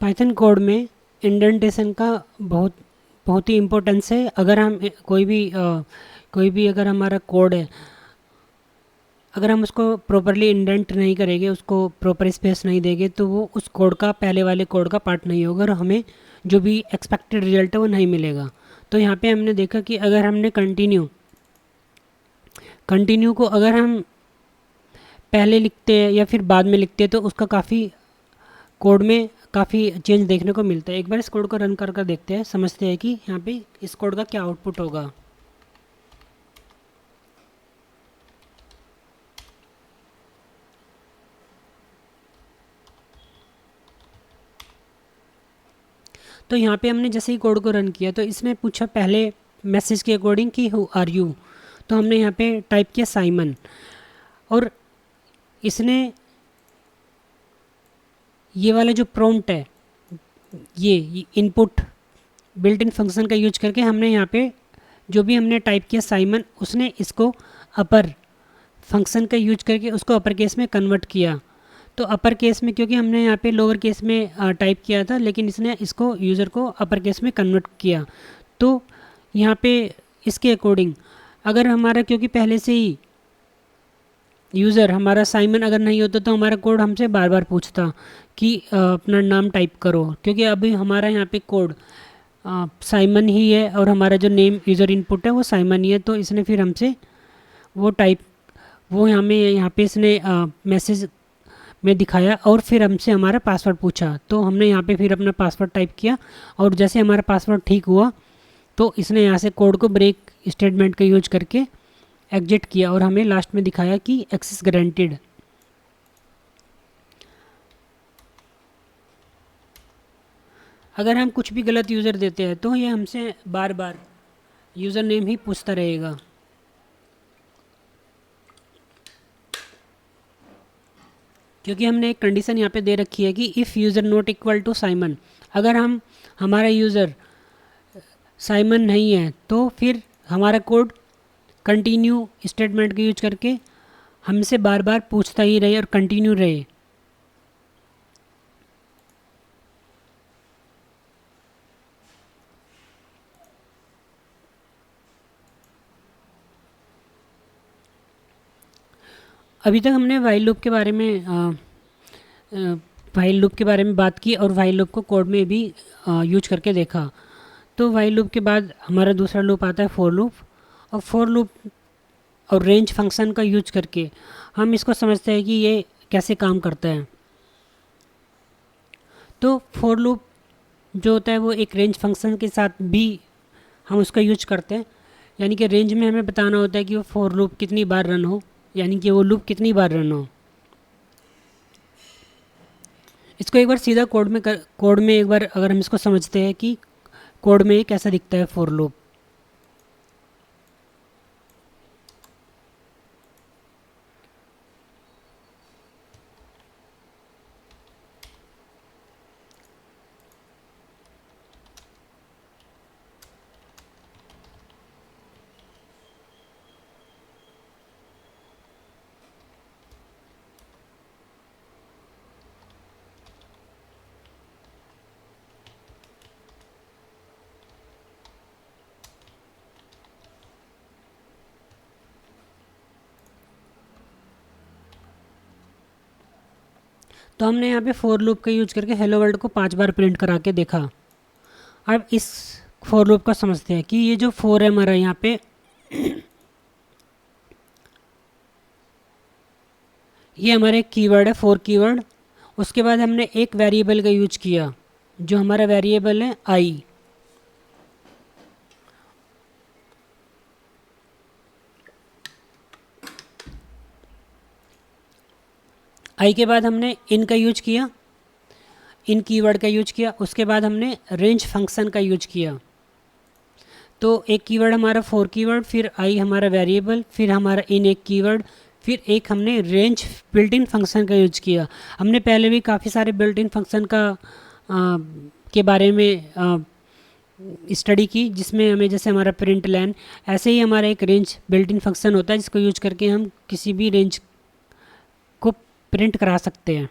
पाइथन कोड में इंडेंटेशन का बहुत बहुत ही इम्पोर्टेंस है। अगर हम कोई भी अगर हमारा कोड है, अगर हम उसको प्रॉपरली इंडेंट नहीं करेंगे, उसको प्रॉपर स्पेस नहीं देंगे, तो वो उस कोड का पहले वाले कोड का पार्ट नहीं होगा और हमें जो भी एक्सपेक्टेड रिजल्ट है वो नहीं मिलेगा। तो यहाँ पे हमने देखा कि अगर हमने कंटिन्यू को अगर हम पहले लिखते हैं या फिर बाद में लिखते हैं तो उसका काफ़ी कोड में काफ़ी चेंज देखने को मिलता है। एक बार इस कोड को रन कर देखते हैं, समझते हैं कि यहाँ पे इस कोड का क्या आउटपुट होगा। तो यहाँ पे हमने जैसे ही कोड को रन किया तो इसने पूछा पहले मैसेज के अकॉर्डिंग कि हु आर यू। तो हमने यहाँ पे टाइप किया साइमन और इसने ये वाला जो प्रॉम्प्ट है ये इनपुट बिल्ट इन फंक्शन का यूज करके हमने यहाँ पे जो भी हमने टाइप किया साइमन उसने इसको अपर फंक्शन का यूज करके उसको अपर केस में कन्वर्ट किया। तो अपर केस में क्योंकि हमने यहाँ पे लोअर केस में टाइप किया था लेकिन इसने इसको यूज़र को अपर केस में कन्वर्ट किया। तो यहाँ पे इसके अकॉर्डिंग अगर हमारा क्योंकि पहले से ही यूज़र हमारा साइमन अगर नहीं होता तो हमारा कोड हमसे बार बार पूछता कि अपना नाम टाइप करो, क्योंकि अभी हमारा यहाँ पे कोड साइमन ही है और हमारा जो नेम यूज़र इनपुट है वो साइमन ही है। तो इसने फिर हमसे वो हमें यहाँ पे इसने मैसेज में दिखाया और फिर हमसे हमारा पासवर्ड पूछा। तो हमने यहाँ पे फिर अपना पासवर्ड टाइप किया और जैसे हमारा पासवर्ड ठीक हुआ तो इसने यहाँ से कोड को ब्रेक स्टेटमेंट का यूज करके एग्जिट किया और हमें लास्ट में दिखाया कि एक्सेस गारंटीड। अगर हम कुछ भी गलत यूज़र देते हैं तो ये हमसे बार बार यूज़र नेम ही पूछता रहेगा। क्योंकि हमने एक कंडीशन यहाँ पे दे रखी है कि if user not equal to Simon, अगर हमारा यूज़र साइमन नहीं है तो फिर हमारा कोड कंटिन्यू स्टेटमेंट का यूज करके हमसे बार बार पूछता ही रहे और कंटिन्यू रहे। अभी तक हमने वाइल लूप के बारे में वाइल लूप के बारे में बात की और वाइल लूप को कोड में भी यूज करके देखा। तो वाइल लूप के बाद हमारा दूसरा लूप आता है फॉर लूप। और फॉर लूप और रेंज फंक्शन का यूज करके हम इसको समझते हैं कि ये कैसे काम करता है। तो फॉर लूप जो होता है वो एक रेंज फंक्शन के साथ भी हम उसका यूज करते हैं, यानी कि रेंज में हमें बताना होता है कि वो फॉर लूप कितनी बार रन हो, यानी कि वो लूप कितनी बार रन हो। इसको एक बार सीधा कोड में एक बार अगर हम इसको समझते हैं कि कोड में ये कैसा दिखता है फॉर लूप। तो हमने यहाँ पे फॉर लूप का यूज करके हेलो वर्ल्ड को 5 बार प्रिंट करा के देखा। अब इस फॉर लूप का समझते हैं कि ये जो फॉर है हमारा यहाँ पे ये हमारा एक कीवर्ड है फॉर कीवर्ड। उसके बाद हमने एक वेरिएबल का यूज किया, जो हमारा वेरिएबल है आई। आई के बाद हमने इन का यूज किया, इन कीवर्ड का यूज किया। उसके बाद हमने रेंज फंक्शन का यूज किया। तो एक कीवर्ड हमारा फॉर कीवर्ड, फिर आई हमारा वेरिएबल, फिर हमारा इन एक कीवर्ड, फिर एक हमने रेंज बिल्ट इन फंक्शन का यूज किया। हमने पहले भी काफ़ी सारे बिल्ट इन फंक्शन के बारे में स्टडी की, जिसमें हमें जैसे हमारा प्रिंट लाइन, ऐसे ही हमारा एक रेंज बिल्ट इन फंक्शन होता है जिसको यूज करके हम किसी भी रेंज को प्रिंट करा सकते हैं।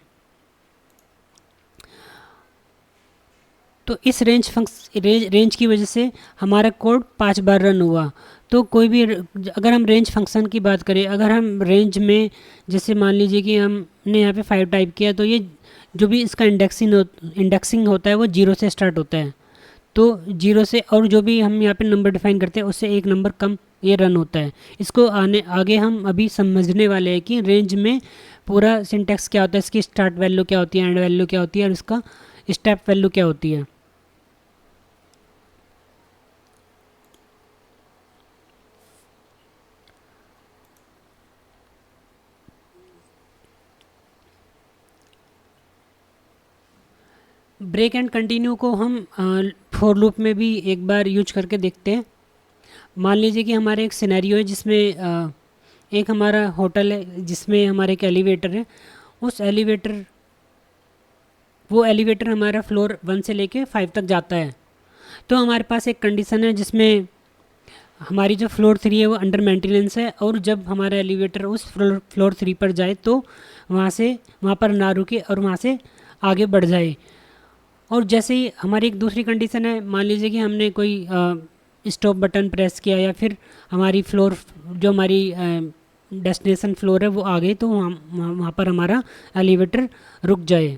तो इस रेंज की वजह से हमारा कोड 5 बार रन हुआ। तो कोई भी अगर हम रेंज फंक्शन की बात करें, अगर हम रेंज में जैसे मान लीजिए कि हमने यहाँ पे 5 टाइप किया, तो ये जो भी इसका इंडेक्सिंग होता है वो 0 से स्टार्ट होता है। तो 0 से, और जो भी हम यहाँ पे नंबर डिफाइन करते हैं उससे एक नंबर कम ये रन होता है। इसको आगे हम अभी समझने वाले हैं कि रेंज में पूरा सिंटैक्स क्या होता है, इसकी स्टार्ट वैल्यू क्या होती है, एंड वैल्यू क्या होती है, और इसका स्टेप वैल्यू क्या होती है। ब्रेक एंड कंटिन्यू को हम फॉर लूप में भी एक बार यूज करके देखते हैं। मान लीजिए कि हमारे एक सिनेरियो है जिसमें एक हमारा होटल है जिसमें हमारे एक एलिवेटर है। उस एलिवेटर हमारा फ्लोर 1 से लेके 5 तक जाता है। तो हमारे पास एक कंडीशन है जिसमें हमारी जो फ्लोर 3 है वो अंडर मेंटेनेंस है, और जब हमारा एलिवेटर उस फ्लोर 3 पर जाए तो वहाँ पर ना रुके और वहाँ से आगे बढ़ जाए। और जैसे ही हमारी एक दूसरी कंडीशन है, मान लीजिए कि हमने कोई स्टॉप बटन प्रेस किया, या फिर हमारी फ्लोर जो हमारी डेस्टिनेशन फ्लोर है वो आ गई, तो वहाँ पर हमारा एलिवेटर रुक जाए।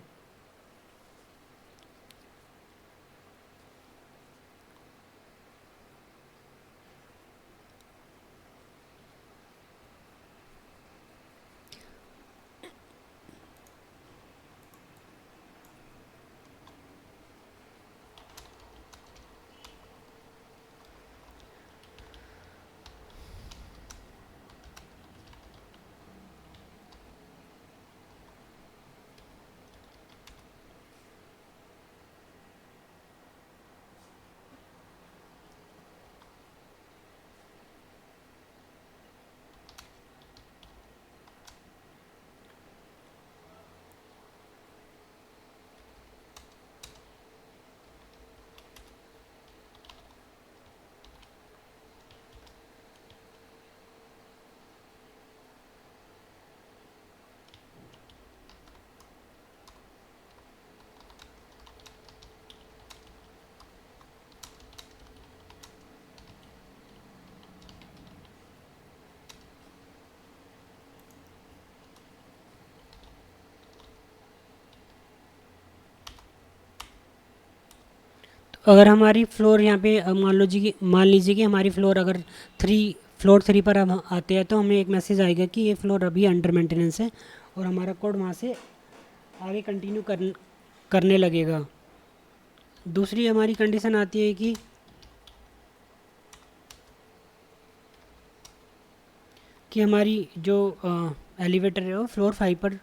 अगर हमारी फ्लोर यहाँ पे मान लीजिए कि हमारी फ्लोर अगर फ्लोर 3 पर हम आते हैं, तो हमें एक मैसेज आएगा कि ये फ्लोर अभी अंडर मेंटेनेंस है, और हमारा कोड वहाँ से आगे कंटिन्यू करने लगेगा। दूसरी हमारी कंडीशन आती है कि हमारी जो एलिवेटर है वो फ्लोर 5 पर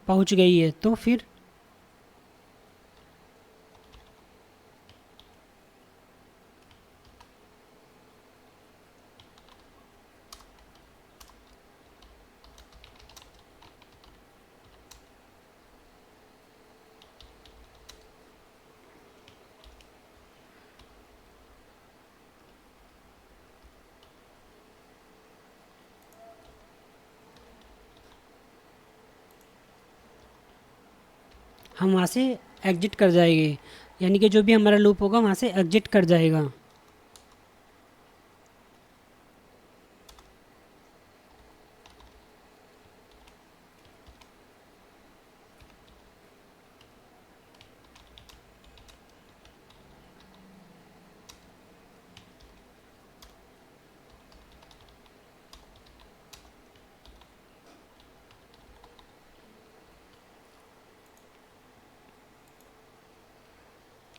पहुँच गई है, तो फिर हम वहाँ से एग्जिट कर जाएंगे, यानी कि जो भी हमारा लूप होगा वहाँ से एग्जिट कर जाएगा।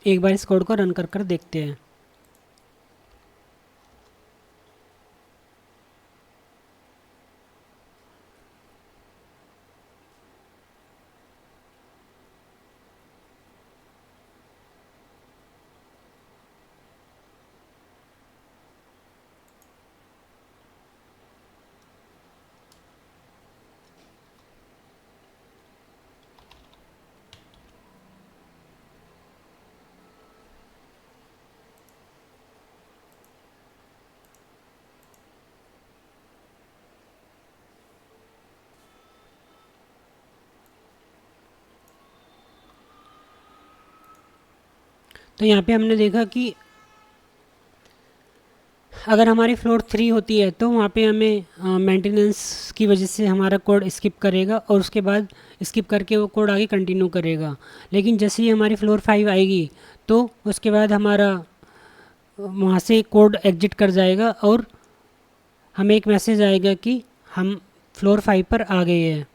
एक बार इस कोड को रन कर देखते हैं। तो यहाँ पे हमने देखा कि अगर हमारी फ्लोर 3 होती है तो वहाँ पे हमें मेंटेनेंस की वजह से हमारा कोड स्किप करेगा, और उसके बाद स्किप करके वो कोड आगे कंटिन्यू करेगा। लेकिन जैसे ही हमारी फ्लोर 5 आएगी, तो उसके बाद हमारा वहाँ से कोड एग्जिट कर जाएगा, और हमें एक मैसेज आएगा कि हम फ्लोर 5 पर आ गए हैं।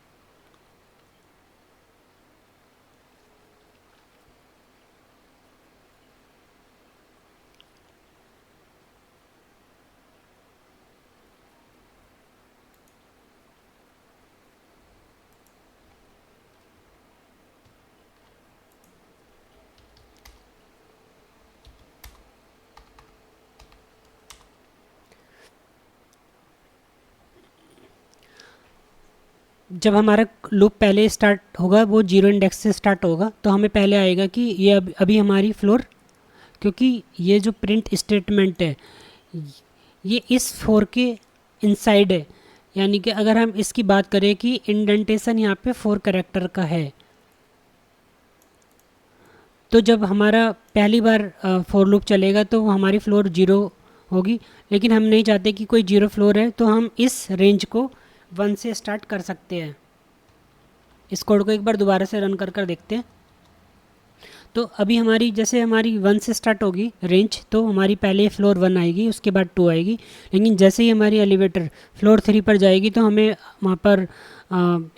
जब हमारा लूप पहले स्टार्ट होगा, वो जीरो इंडेक्स से स्टार्ट होगा, तो हमें पहले आएगा कि ये अभी हमारी फ्लोर, क्योंकि ये जो प्रिंट स्टेटमेंट है ये इस फोर के इनसाइड है। यानी कि अगर हम इसकी बात करें कि इंडेंटेशन यहाँ पे 4 कैरेक्टर का है, तो जब हमारा पहली बार फोर लूप चलेगा तो हमारी फ्लोर 0 होगी। लेकिन हम नहीं चाहते कि कोई 0 फ्लोर है, तो हम इस रेंज को 1 से स्टार्ट कर सकते हैं। इस कोड को एक बार दोबारा से रन कर देखते हैं। तो अभी हमारी जैसे हमारी 1 से स्टार्ट होगी रेंज, तो हमारी पहले फ्लोर 1 आएगी, उसके बाद 2 आएगी। लेकिन जैसे ही हमारी एलिवेटर फ्लोर 3 पर जाएगी, तो हमें वहाँ पर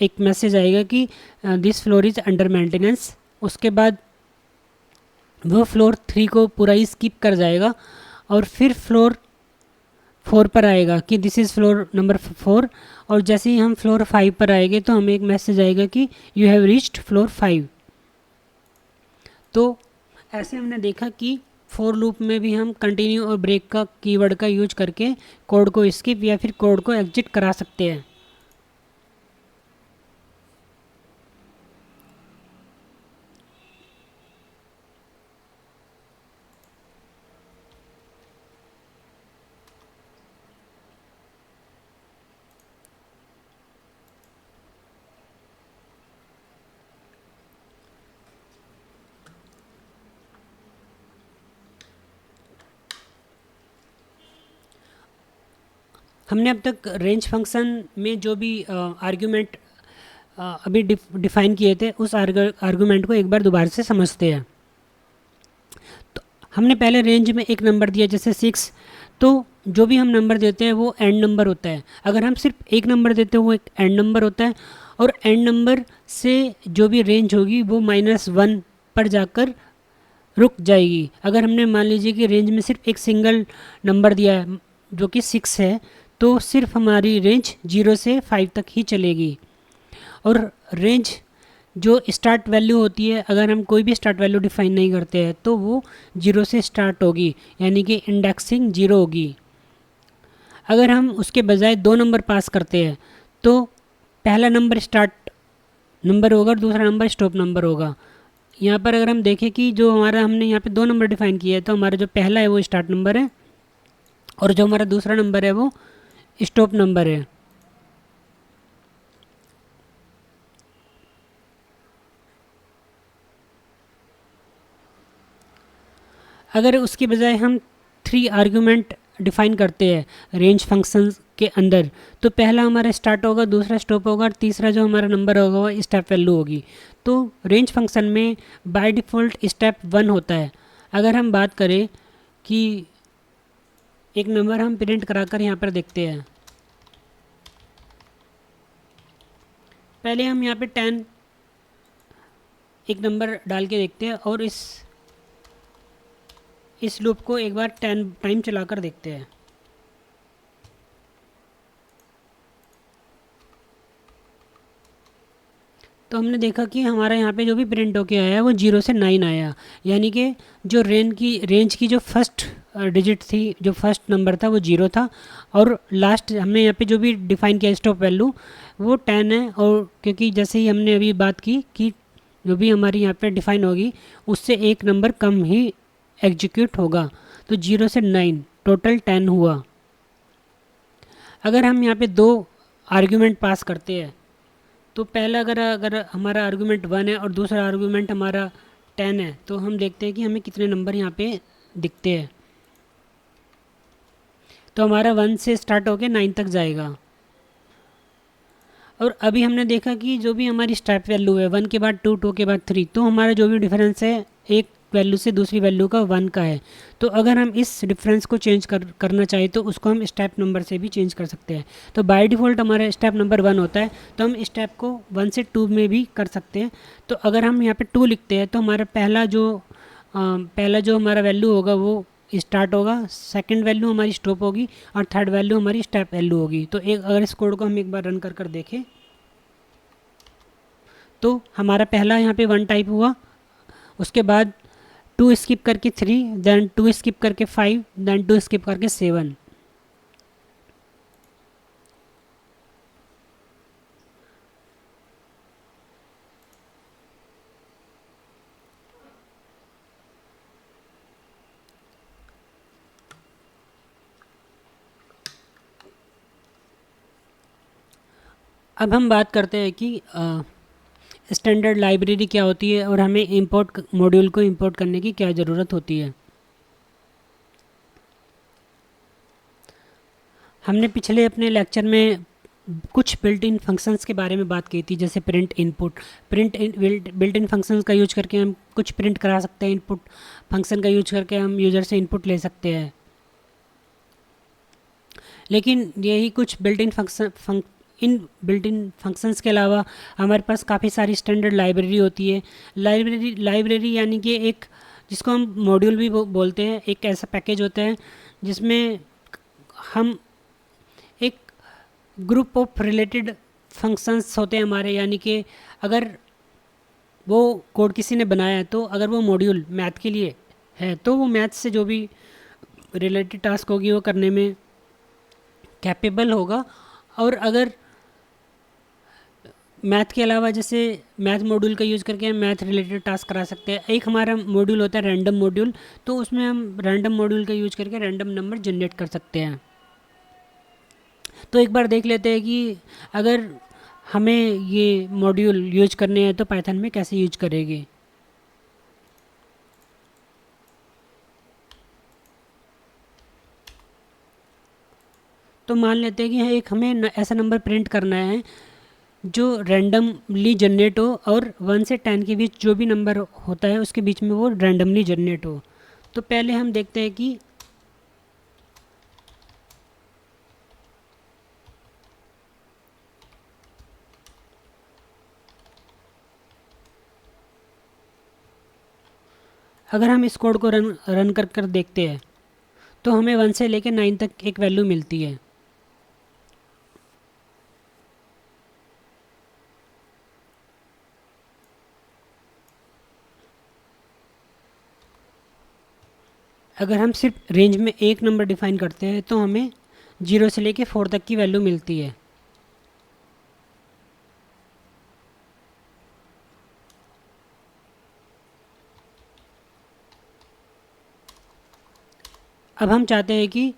एक मैसेज आएगा कि this floor is under maintenance. उसके बाद वो फ्लोर 3 को पूरा ही स्किप कर जाएगा, और फिर फ्लोर 4 पर आएगा कि दिस इज़ फ्लोर नंबर 4। और जैसे ही हम फ्लोर 5 पर आएंगे, तो हमें एक मैसेज आएगा कि यू हैव रीच्ड फ्लोर 5। तो ऐसे हमने देखा कि फोर लूप में भी हम कंटिन्यू और ब्रेक का कीवर्ड का यूज करके कोड को स्किप या फिर कोड को एग्जिट करा सकते हैं। हमने अब तक रेंज फंक्शन में जो भी आर्ग्यूमेंट अभी डिफाइन किए थे, उस आर्गूमेंट को एक बार दोबारा से समझते हैं। हमने पहले रेंज में एक नंबर दिया जैसे 6, तो जो भी हम नंबर देते हैं वो एंड नंबर होता है। अगर हम सिर्फ एक नंबर देते हैं वो एक एंड नंबर होता है, और एंड नंबर से जो भी रेंज होगी वो -1 पर जाकर रुक जाएगी। अगर हमने मान लीजिए कि रेंज में सिर्फ एक सिंगल नंबर दिया है जो कि 6 है, तो सिर्फ हमारी रेंज 0 से 5 तक ही चलेगी। और रेंज जो स्टार्ट वैल्यू होती है, अगर हम कोई भी स्टार्ट वैल्यू डिफाइन नहीं करते हैं तो वो 0 से स्टार्ट होगी, यानी कि इंडेक्सिंग 0 होगी। अगर हम उसके बजाय 2 नंबर पास करते हैं तो पहला नंबर स्टार्ट नंबर होगा और दूसरा नंबर स्टॉप नंबर होगा। यहाँ पर अगर हम देखें कि जो हमारा हमने यहाँ पे 2 नंबर डिफाइन किया है, तो हमारा जो पहला है वो स्टार्ट नंबर है और जो हमारा दूसरा नंबर है वो स्टॉप नंबर है। अगर उसके बजाय हम 3 आर्गुमेंट डिफाइन करते हैं रेंज फंक्शन के अंदर, तो पहला हमारा स्टार्ट होगा, दूसरा स्टॉप होगा और तीसरा जो हमारा नंबर होगा वो स्टेप वैल्यू होगी। तो रेंज फंक्शन में बाय डिफ़ॉल्ट स्टेप 1 होता है। अगर हम बात करें कि एक नंबर हम प्रिंट कराकर यहाँ पर देखते हैं, पहले हम यहाँ पे 10 एक नंबर डाल के देखते हैं और इस लूप को एक बार 10 टाइम चलाकर देखते हैं। तो हमने देखा कि हमारा यहाँ पे जो भी प्रिंट होके आया है वो 0 से 9 आया, यानी कि जो रेंज की जो फर्स्ट डिजिट थी, जो फर्स्ट नंबर था वो 0 था, और लास्ट हमने यहाँ पे जो भी डिफ़ाइन किया स्टॉप वैल्यू वो 10 है। और क्योंकि जैसे ही हमने अभी बात की कि जो भी हमारी यहाँ पे डिफ़ाइन होगी उससे एक नंबर कम ही एग्जीक्यूट होगा, तो 0 से 9 टोटल 10 हुआ। अगर हम यहाँ पे 2 आर्ग्यूमेंट पास करते हैं, तो पहला अगर हमारा आर्गूमेंट 1 है और दूसरा आर्गूमेंट हमारा 10 है, तो हम देखते हैं कि हमें कितने नंबर यहाँ पे दिखते हैं। तो हमारा 1 से स्टार्ट होकर 9 तक जाएगा। और अभी हमने देखा कि जो भी हमारी स्टेप वैल्यू है 1 के बाद 2, 2 के बाद 3, तो हमारा जो भी डिफरेंस है एक वैल्यू से दूसरी वैल्यू का 1 का है। तो अगर हम इस डिफरेंस को चेंज करना चाहें तो उसको हम स्टेप नंबर से भी चेंज कर सकते हैं। तो बाय डिफ़ॉल्ट हमारा स्टेप नंबर 1 होता है, तो हम स्टेप को 1 से 2 में भी कर सकते हैं। तो अगर हम यहाँ पे 2 लिखते हैं तो हमारा पहला जो हमारा वैल्यू होगा वो स्टार्ट होगा, सेकंड वैल्यू हमारी स्टॉप होगी और थर्ड वैल्यू हमारी स्टेप वैल्यू होगी। तो अगर इस कोड को हम एक बार रन कर देखें तो हमारा पहला यहाँ पे 1 टाइप हुआ, उसके बाद 2 स्किप करके 3, देन 2 स्किप करके 5, देन 2 स्किप करके 7। अब हम बात करते हैं कि स्टैंडर्ड लाइब्रेरी क्या होती है और हमें इंपोर्ट मॉड्यूल को इंपोर्ट करने की क्या ज़रूरत होती है। हमने पिछले अपने लेक्चर में कुछ बिल्ट इन फंक्शंस के बारे में बात की थी, जैसे print input. Built in functions का यूज करके हम कुछ प्रिंट करा सकते हैं, इनपुट फंक्शन का यूज करके हम यूज़र से इनपुट ले सकते हैं। लेकिन यही कुछ बिल्ट इन फंक्शंस के अलावा हमारे पास काफ़ी सारी स्टैंडर्ड लाइब्रेरी होती है। लाइब्रेरी यानी कि एक जिसको हम मॉड्यूल भी बोलते हैं, एक ऐसा पैकेज होता है जिसमें हम एक ग्रुप ऑफ रिलेटेड फंक्शंस होते हैं हमारे, यानी कि अगर वो कोड किसी ने बनाया है तो अगर वो मॉड्यूल मैथ के लिए है तो वो मैथ से जो भी रिलेटेड टास्क होगी वो करने में कैपेबल होगा। और अगर मैथ के अलावा जैसे मैथ मॉड्यूल का यूज़ करके हम मैथ रिलेटेड टास्क करा सकते हैं। एक हमारा मॉड्यूल होता है रैंडम मॉड्यूल, तो उसमें हम रैंडम मॉड्यूल का यूज़ करके रैंडम नंबर जनरेट कर सकते हैं। तो एक बार देख लेते हैं कि अगर हमें ये मॉड्यूल यूज करने हैं तो पाइथन में कैसे यूज करेंगे। तो मान लेते हैं कि एक हमें ऐसा नंबर प्रिंट करना है जो रैंडमली जनरेट हो और 1 से 10 के बीच जो भी नंबर होता है उसके बीच में वो रैंडमली जनरेट हो। तो पहले हम देखते हैं कि अगर हम इस कोड को रन कर कर देखते हैं तो हमें 1 से लेकर 9 तक एक वैल्यू मिलती है। अगर हम सिर्फ रेंज में एक नंबर डिफाइन करते हैं तो हमें 0 से लेकर 4 तक की वैल्यू मिलती है। अब हम चाहते हैं कि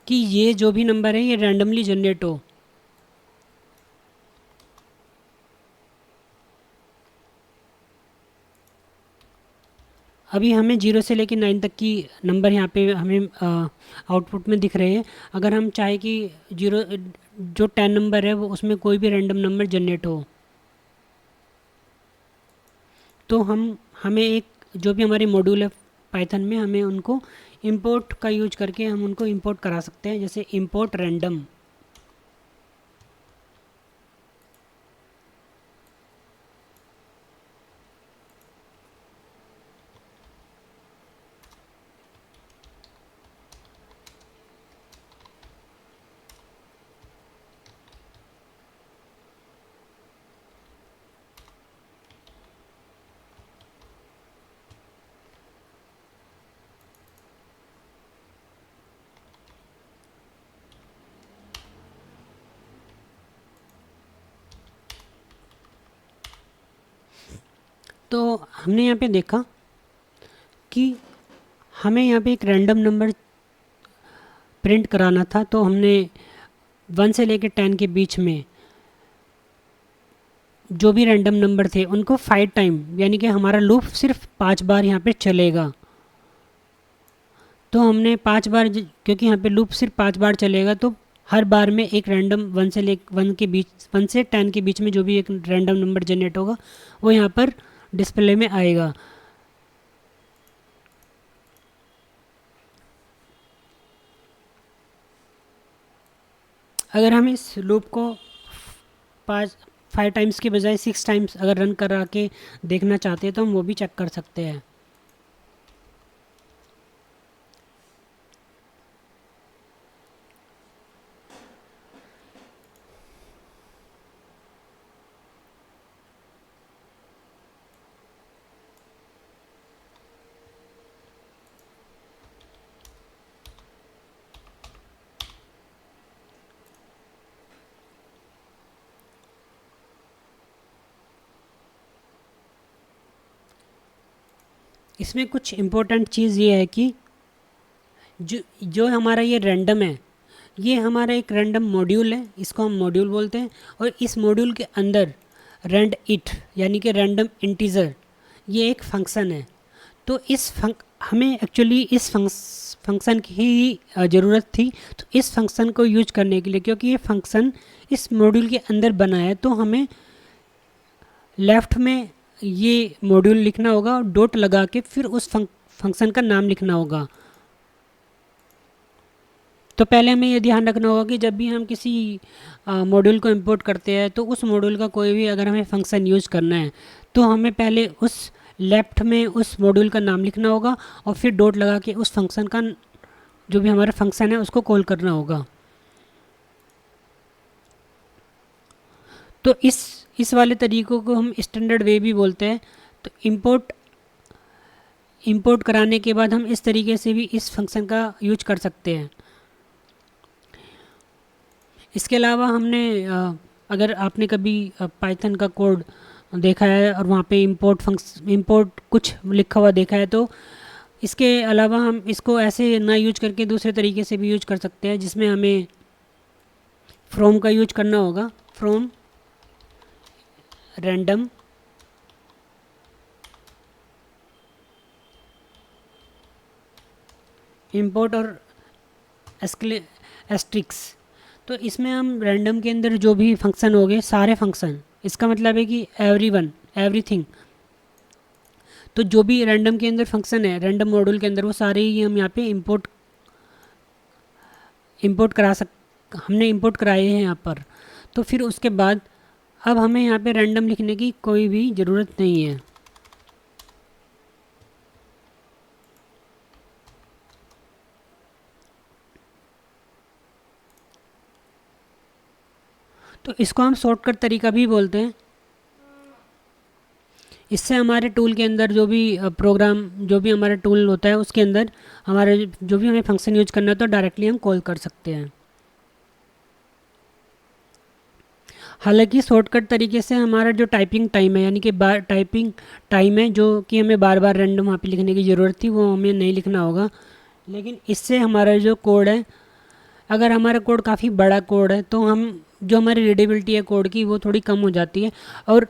ये जो भी नंबर है ये रैंडमली जनरेट हो। अभी हमें 0 से लेकर 9 तक की नंबर यहाँ पे हमें आउटपुट में दिख रहे हैं। अगर हम चाहें कि जीरो जो 10 नंबर है वो उसमें कोई भी रैंडम नंबर जनरेट हो तो हमें एक जो भी हमारे मॉड्यूल है पाइथन में हमें उनको इंपोर्ट का यूज करके हम उनको इंपोर्ट करा सकते हैं, जैसे इंपोर्ट रैंडम। तो हमने यहाँ पे देखा कि हमें यहाँ पे एक रैंडम नंबर प्रिंट कराना था, तो हमने 1 से लेकर 10 के बीच में जो भी रैंडम नंबर थे उनको 5 टाइम, यानी कि हमारा लूप सिर्फ 5 बार यहाँ पे चलेगा। तो हमने 5 बार क्योंकि यहाँ पे लूप सिर्फ 5 बार चलेगा तो हर बार में एक रैंडम 1 से 10 के बीच में जो भी एक रैंडम नंबर जनरेट होगा वो यहाँ पर डिस्प्ले में आएगा। अगर हम इस लूप को 5 टाइम्स के बजाय 6 टाइम्स अगर रन करा के देखना चाहते हैं तो हम वो भी चेक कर सकते हैं। इसमें कुछ इम्पोर्टेंट चीज़ ये है कि जो हमारा ये रैंडम है ये हमारा एक रैंडम मॉड्यूल है, इसको हम मॉड्यूल बोलते हैं। और इस मॉड्यूल के अंदर रैंड इट यानी कि रैंडम इंटीजर ये एक फंक्शन है। तो हमें एक्चुअली इस फंक्शन की ही ज़रूरत थी। तो इस फंक्शन को यूज करने के लिए, क्योंकि ये फंक्शन इस मॉड्यूल के अंदर बना है, तो हमें लेफ़्ट में ये मॉड्यूल लिखना होगा और डॉट लगा के फिर उस फंक्शन का नाम लिखना होगा। तो पहले हमें ये ध्यान रखना होगा कि जब भी हम किसी मॉड्यूल को इंपोर्ट करते हैं तो उस मॉड्यूल का कोई भी अगर हमें फंक्शन यूज़ करना है तो हमें पहले उस लेफ़्ट में उस मॉड्यूल का नाम लिखना होगा और फिर डॉट लगा के उस फंक्शन का जो भी हमारा फंक्शन है उसको कॉल करना होगा। तो इस वाले तरीक़ों को हम स्टैंडर्ड वे भी बोलते हैं। तो इंपोर्ट कराने के बाद हम इस तरीके से भी इस फंक्शन का यूज कर सकते हैं। इसके अलावा हमने अगर आपने कभी पाइथन का कोड देखा है और वहाँ पे इंपोर्ट कुछ लिखा हुआ देखा है, तो इसके अलावा हम इसको ऐसे ना यूज करके दूसरे तरीके से भी यूज कर सकते हैं, जिसमें हमें फ्रॉम का यूज करना होगा। फ्रॉम रैंडम इंपोर्ट और एस्ट्रिक्स। तो इसमें हम रैंडम के अंदर जो भी फंक्शन हो गए सारे फंक्शन, इसका मतलब है कि एवरीथिंग। तो जो भी रैंडम के अंदर फंक्शन है, रैंडम मॉड्यूल के अंदर, वो सारे ही हम यहाँ पे इंपोर्ट करा सक हमने इंपोर्ट कराए हैं यहाँ पर। तो फिर उसके बाद अब हमें यहाँ पे रैंडम लिखने की कोई भी ज़रूरत नहीं है। तो इसको हम शॉर्टकट तरीका भी बोलते हैं। इससे हमारे टूल के अंदर जो भी प्रोग्राम, जो भी हमारा टूल होता है उसके अंदर हमारे जो भी हमें फंक्शन यूज करना है तो डायरेक्टली हम कॉल कर सकते हैं। हालांकि शॉर्टकट तरीके से हमारा जो टाइपिंग टाइम है, यानी कि टाइपिंग टाइम है जो कि हमें बार बार रैंडम वहाँ पे लिखने की ज़रूरत थी, वो हमें नहीं लिखना होगा। लेकिन इससे हमारा जो कोड है, अगर हमारा कोड काफ़ी बड़ा कोड है तो हम जो हमारी रीडेबिलिटी है कोड की वो थोड़ी कम हो जाती है, और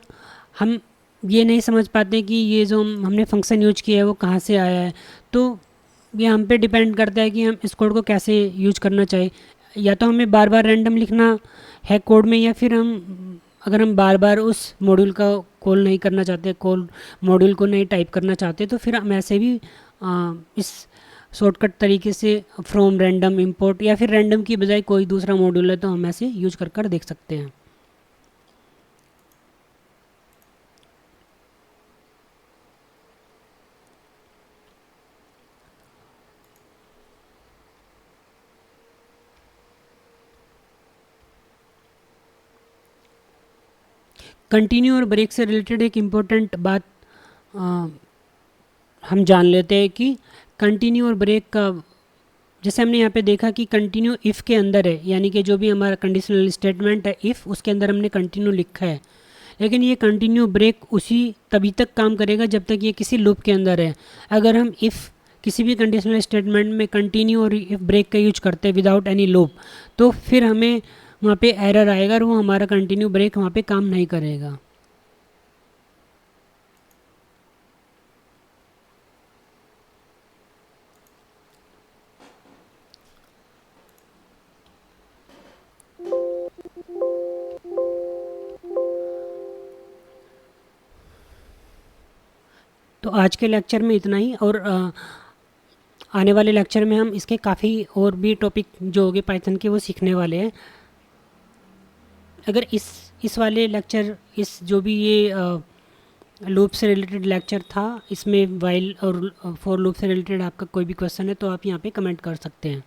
हम ये नहीं समझ पाते कि ये जो हमने फंक्शन यूज किया है वो कहाँ से आया है। तो ये हम पे डिपेंड करता है कि हम इस कोड को कैसे यूज करना चाहिए। या तो हमें बार बार रैंडम लिखना है कोड में, या फिर अगर हम बार बार उस मॉड्यूल का कॉल नहीं करना चाहते, कॉल मॉड्यूल को नहीं टाइप करना चाहते, तो फिर हम ऐसे भी इस शॉर्टकट तरीके से फ्रॉम रैंडम इंपोर्ट, या फिर रैंडम की बजाय कोई दूसरा मॉड्यूल है तो हम ऐसे यूज कर देख सकते हैं। कंटिन्यू और ब्रेक से रिलेटेड एक इम्पोर्टेंट बात हम जान लेते हैं कि कंटिन्यू और ब्रेक का, जैसे हमने यहाँ पे देखा कि कंटिन्यू इफ़ के अंदर है, यानी कि जो भी हमारा कंडीशनल स्टेटमेंट है इफ़, उसके अंदर हमने कंटिन्यू लिखा है। लेकिन ये कंटिन्यू ब्रेक उसी तभी तक काम करेगा जब तक ये किसी लूप के अंदर है। अगर हम इफ़ किसी भी कंडीशनल स्टेटमेंट में कंटिन्यू और इफ़ ब्रेक का यूज करते हैं विदाउट एनी लूप, तो फिर हमें वहाँ पे एरर आएगा और वो हमारा कंटिन्यू ब्रेक वहाँ पे काम नहीं करेगा। तो आज के लेक्चर में इतना ही, और आने वाले लेक्चर में हम इसके काफ़ी और भी टॉपिक जो होंगे पाइथन के वो सीखने वाले हैं। अगर इस वाले लेक्चर, इस जो भी ये लूप से रिलेटेड लेक्चर था, इसमें वाइल और फॉर लूप से रिलेटेड आपका कोई भी क्वेश्चन है तो आप यहाँ पे कमेंट कर सकते हैं।